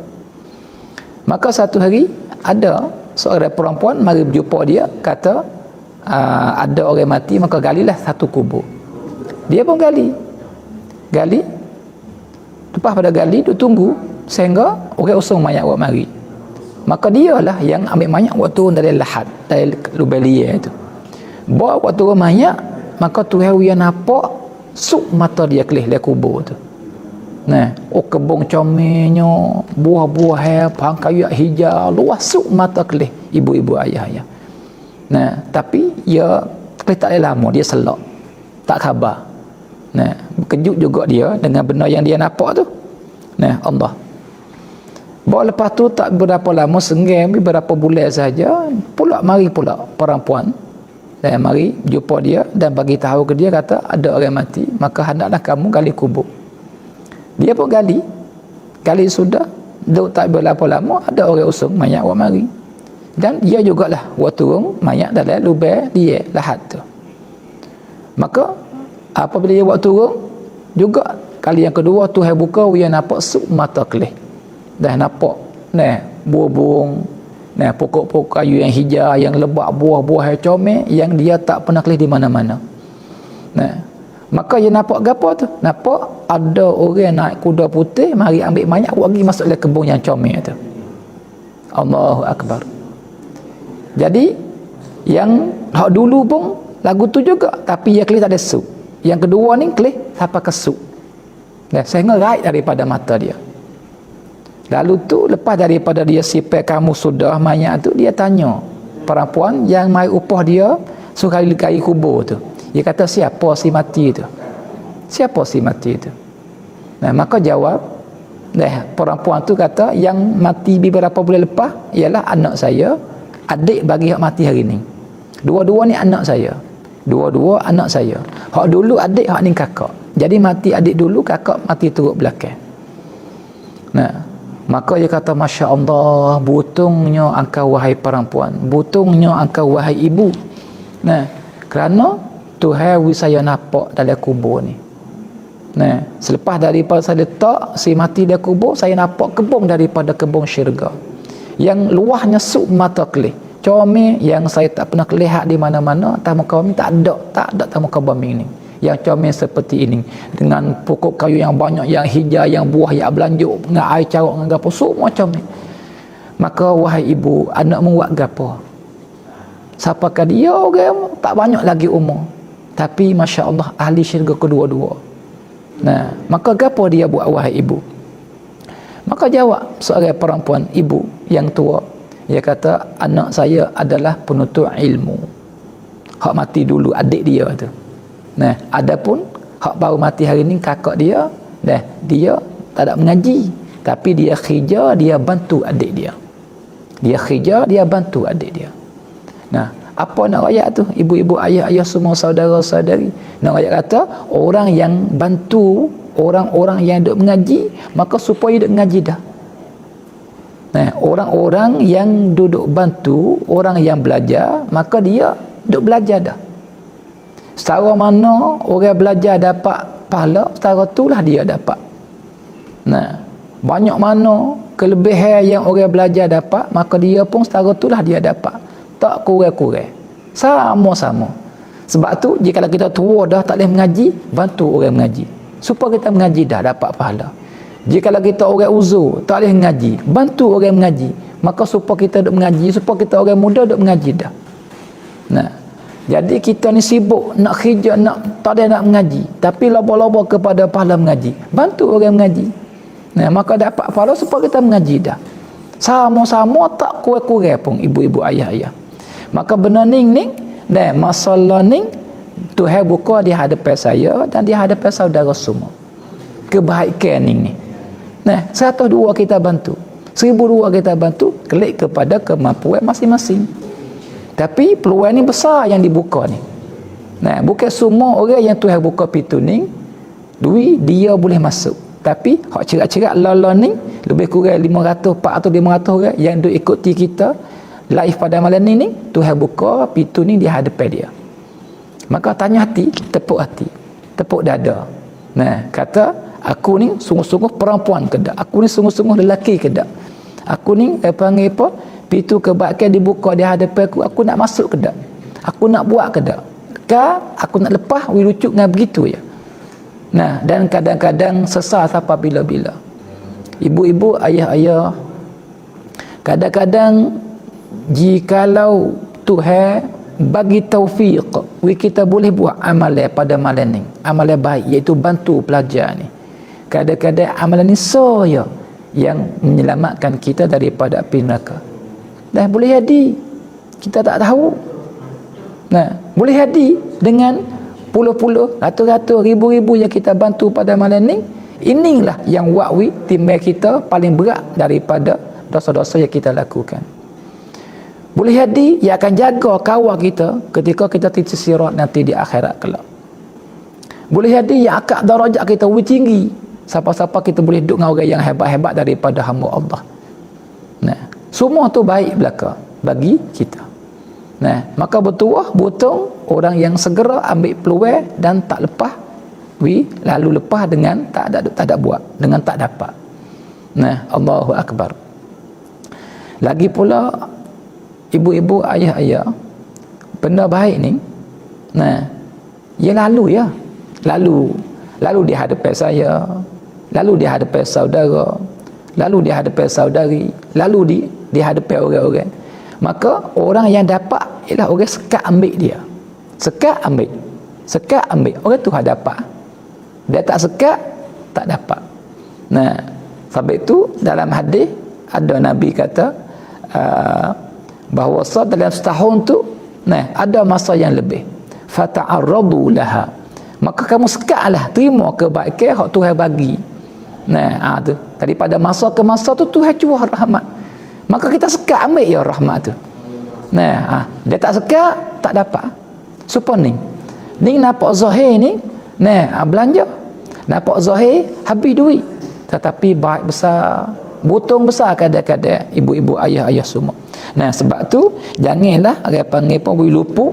Maka satu hari ada seorang perempuan mari berjumpa dia, kata ada orang mati, maka galilah satu kubur. Dia pun gali. Lepas pada gali tu tunggu sehingga orang usung mayat buat mari. Maka dialah yang ambil mayat buat turun dari lahat, dari lubang liar tu. Bawa buat turun mayat, maka Tuhan dia nampak suk mata dia kelih dari kubur tu. Kebun comelnya, buah-buah pang kayu hijau, luas suk mata kelih ibu-ibu ayah-ayah. Nah, tapi dia tak boleh lama, dia selak. Tak khabar. Nah, kejut juga dia dengan benda yang dia nampak tu. Nah, Allah. Bawa lepas tu tak berapa lama, senggam beberapa bulan saja, pula mari pula perempuan. Dan mari jumpa dia dan bagi tahu ke dia, kata ada orang mati, maka hendaklah kamu gali kubur. Dia pun gali sudah, duk tak berapa lama ada orang usung mayat awak mari. Dan dia jugalah buat turun mayat dalam lubang dia lahat tu. Maka apabila dia buat turun juga kali yang kedua Tuhan buka, dia nampak suk mata kelih. Dah nampak nah buah-buah, nah pokok-pokok kayu yang hijau, yang lebat, buah-buah yang comel yang dia tak pernah kelih di mana-mana. Nah, maka dia nampak gapo tu? Nampak ada orang naik kuda putih mari ambil mayat pergi masuk dalam kebun yang comel tu. Allahu akbar. Jadi yang hak dulu pun lagu tu juga, tapi dia kelih tak ada suk. Yang kedua ni kelih sampai ke suk. Nah, saya ngerait daripada mata dia. Lalu tu lepas daripada dia sipet kamu sudah mayat tu, dia tanya perempuan yang mai upah dia suruh gali kubur tu. Dia kata, siapa si mati tu? Siapa si mati tu? Nah, maka jawab perempuan tu kata, yang mati beberapa bulan lepas ialah anak saya, adik bagi hak mati hari ni. Dua-dua ni anak saya. Dua-dua anak saya. Hak dulu adik, hak ni kakak. Jadi mati adik dulu, kakak mati turut belakang. Nah, maka dia kata, Masya Allah, butungnya engkau wahai perempuan, butungnya engkau wahai ibu. Nah, kerana Tuhan saya nampak dalam kubur ni. Nah, selepas daripada saya letak si mati dalam kubur, saya nampak kebun daripada kebun syurga. Yang luahnya suk mata kelih. Comel yang saya tak pernah lihat di mana-mana, tamu kami tak ada tamu kami ni. Yang comel seperti ini, dengan pokok kayu yang banyak, yang hijau, yang buah yang belanjuk, dengan air caruk, dengan gapo, semua comel. Maka wahai ibu, anakmu buat gapo? Siapakah dia? Orang tak banyak lagi umur, tapi Masya Allah ahli syurga kedua-dua. Nah, maka gapo dia buat wahai ibu? Maka jawab seorang perempuan, ibu yang tua, dia kata, anak saya adalah penuntut ilmu. Hak mati dulu adik dia tu. Nah, adapun hak baru mati hari ni kakak dia, dia tak ada mengaji, tapi dia khija, dia bantu adik dia. Dia khija, dia bantu adik dia. Nah, apa nak ayat tu? Ibu-ibu, ayah-ayah, semua saudara-saudari. Nak ayat kata, orang yang bantu orang-orang yang duk mengaji, maka supaya duk mengaji dah. Nah, orang-orang yang duduk bantu orang yang belajar, maka dia duk belajar dah. Setara mana orang belajar dapat pahala, setara itulah dia dapat. Nah, banyak mana kelebihan yang orang belajar dapat, maka dia pun setara itulah dia dapat. Tak kurang-kurang. Sama-sama. Sebab tu, jika kita tua dah tak boleh mengaji, bantu orang mengaji. Supaya kita mengaji dah dapat pahala. Jika kita orang uzur, tak boleh mengaji, bantu orang mengaji. Maka supaya kita duk mengaji, supaya kita orang muda duk mengaji dah. Nah, jadi kita ni sibuk nak kerja, tak ada nak mengaji, tapi loba-loba kepada pahala mengaji. Bantu orang mengaji. Nah, maka dapat pahala supaya kita mengaji dah. Sama-sama tak kurang-kurang pun ibu-ibu, ayah-ayah. Maka benda ni, masalah ni Tuhan buka di hadapan saya dan di hadapan saudara semua. Kebaikan ni. Nah, 102 kita bantu. 1002 kita bantu, klik kepada kemampuan masing-masing. Tapi peluang ni besar yang dibuka ni. Nah, bukan semua orang yang Tuhan buka pintu ni duit dia boleh masuk. Tapi hak cerak-cerak lala ni lebih kurang 500, 400, 500 orang yang duk ikuti kita live pada malam ni, Tuhan buka pintu ni di hadapan dia. Maka tanya hati, tepuk dada. Nah, kata, aku ni sungguh-sungguh perempuan ke tak? Aku ni sungguh-sungguh lelaki ke tak? Aku ni panggil apa? Pintu kebaikan dibuka di hadapan aku nak masuk ke tak? Aku nak buat ke tak? Aku nak lepas, lucu dengan begitu ya. Nah, dan kadang-kadang sesal sampai bila-bila. Ibu-ibu, ayah-ayah, kadang-kadang jikalau Tuhan bagi taufik, kita boleh buat amalan pada malam ni, amalan baik, iaitu bantu pelajar ni. Kadang-kadang amalan ni saya yang menyelamatkan kita daripada api neraka. Dan boleh jadi kita tak tahu, Nah, boleh jadi dengan puluh-puluh, ratus-ratus, ribu-ribu yang kita bantu pada malam ni, inilah yang wakwi timbang kita paling berat daripada dosa-dosa yang kita lakukan. Boleh jadi ia akan jaga kawal kita ketika kita titis sirat nanti di akhirat kelak. Boleh jadi ia akak darajat kita lebih tinggi. Siapa-siapa kita boleh duduk dengan orang yang hebat-hebat daripada hamba Allah. Nah, semua tu baik belaka bagi kita. Nah, maka bertuah butung orang yang segera ambil peluang dan tak lepas lalu lepas dengan tak ada buat, dengan tak dapat. Nah, Allahu akbar. Lagi pula ibu-ibu, ayah-ayah, benda baik ni, nah, ia lalu di hadapan saya, lalu di hadapan saudara, lalu di hadapan saudari, lalu di hadapan orang-orang. Maka orang yang dapat ialah orang sekat ambil dia. Sekat ambil. Orang tu dapat. Dia tak sekat, tak dapat. Nah, sebab itu dalam hadis ada Nabi kata bahawa dalam setahun tu, nah, ada masa yang lebih. Fata'arradu laha. Maka kamu sekatlah, terima kebaikan hak Tuhan bagi. Nah, tu daripada masa ke masa tu Tuhan curah rahmat. Maka kita sekat ambil ya rahmat tu. Nah, dia tak sekat, tak dapat. Supaya ni nampak zahir ni, nah, belanja. Nampak zahir habis duit. Tetapi baik besar, butung besar kadang-kadang ibu-ibu, ayah-ayah semua. Nah, sebab tu janganlah orang panggil pun boleh luput.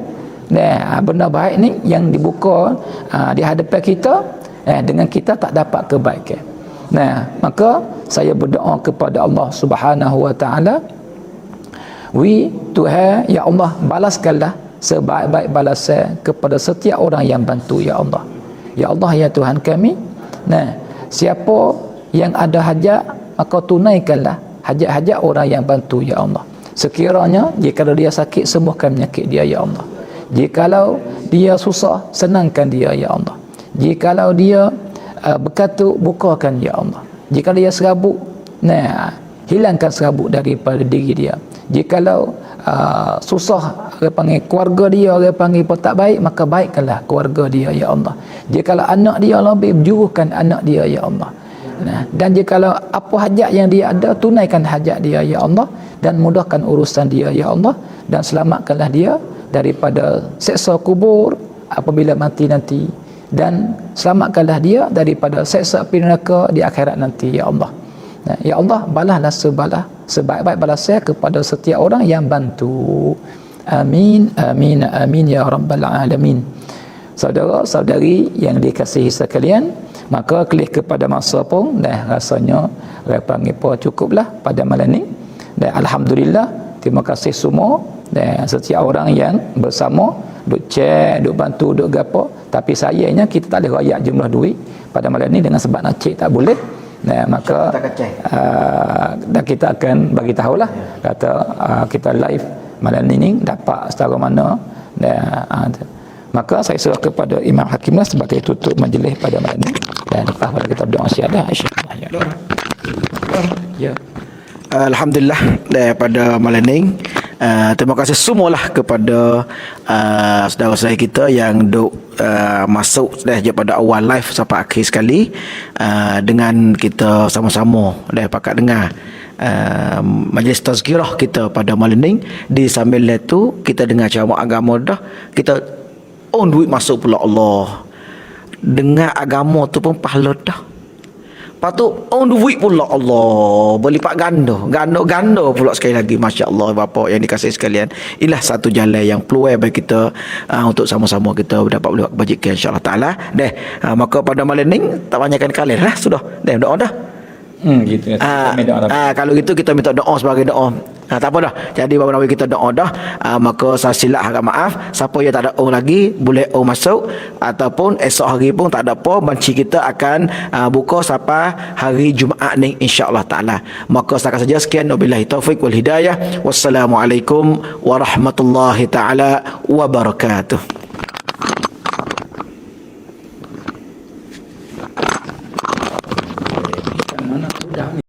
Nah, benda baik ni yang dibuka di hadapan kita, dengan kita tak dapat kebaikan. Nah, maka saya berdoa kepada Allah Subhanahu wa taala, Tuhan, ya Allah, balaskanlah sebaik-baik balasan kepada setiap orang yang bantu, ya Allah. Ya Allah, ya Tuhan kami. Nah, siapa yang ada hajat, maka tunaikanlah hajat-hajat orang yang bantu, ya Allah. Sekiranya jika dia sakit, sembuhkan penyakit dia, ya Allah. Jikalau dia susah, senangkan dia, ya Allah. Jikalau dia berkatuk, bukakan, ya Allah. Jika dia serabut, nah, hilangkan serabut daripada diri dia. Jikalau susah, orang panggil keluarga dia, orang panggil pun tak baik, maka baikkanlah keluarga dia, ya Allah. Jikalau anak dia lebih, berjuruhkan anak dia, ya Allah. Nah, dan jikalau apa hajat yang dia ada, tunaikan hajat dia, ya Allah, dan mudahkan urusan dia, ya Allah, dan selamatkanlah dia daripada seksa kubur apabila mati nanti, dan selamatkanlah dia daripada seksa api neraka di akhirat nanti, ya Allah. Nah, ya Allah, balaslah sebaik-baik balasnya kepada setiap orang yang bantu. Amin, amin, amin ya rabbal alamin. Saudara-saudari yang dikasihi sekalian, maka kelih kepada masa pun dah rasanya orang panggil pun cukuplah pada malam ni. Dan alhamdulillah, terima kasih semua dan setiap orang yang bersama duk cek, duk bantu, duk gapo. Tapi sayangnya kita tak boleh royak jumlah duit pada malam ni dengan sebab nak cek tak boleh. Nah, maka dan kita akan bagi tahulah, kata kita live malam ni dapat setara mana. Dan maka saya serah kepada Imam Hakimlah sebagai tutup majlis pada malam ini, dan lepas pada kita berdoa syahadah insyaallah. Ya. Alhamdulillah, daripada malam ni terima kasih semualah kepada saudara-saudara kita yang duk masuk daripada awal live sampai akhir sekali, dengan kita sama-sama pakat dengar majlis tazkirah kita pada malam ni. Di sambil itu kita dengar ceramah agama dah, kita duit masuk pula Allah. Dengar agama tu pun pahala dah. Patut duit pula Allah berlipat ganda pula sekali lagi. Masya Allah, bapa yang dikasihi sekalian, inilah satu jalan yang peluang bagi kita untuk sama-sama kita dapat berbuat kebajikan insya-Allah taala. Maka pada malam ni tak banyakkan kalian lah, sudah doa dah. Gitu ya. Kalau gitu kita minta doa sebagai doa. Tak apa dah. Jadi bapa Nabi kita doa dah. Maka saya silap harap maaf. Siapa yang tak ada lagi boleh masuk, ataupun esok hari pun tak ada apa, banci kita akan buka sampai hari Jumaat ni insya-Allah taala. Maka setakat saja, sekian, wabillahi taufik wal hidayah. Wassalamualaikum warahmatullahi taala wabarakatuh.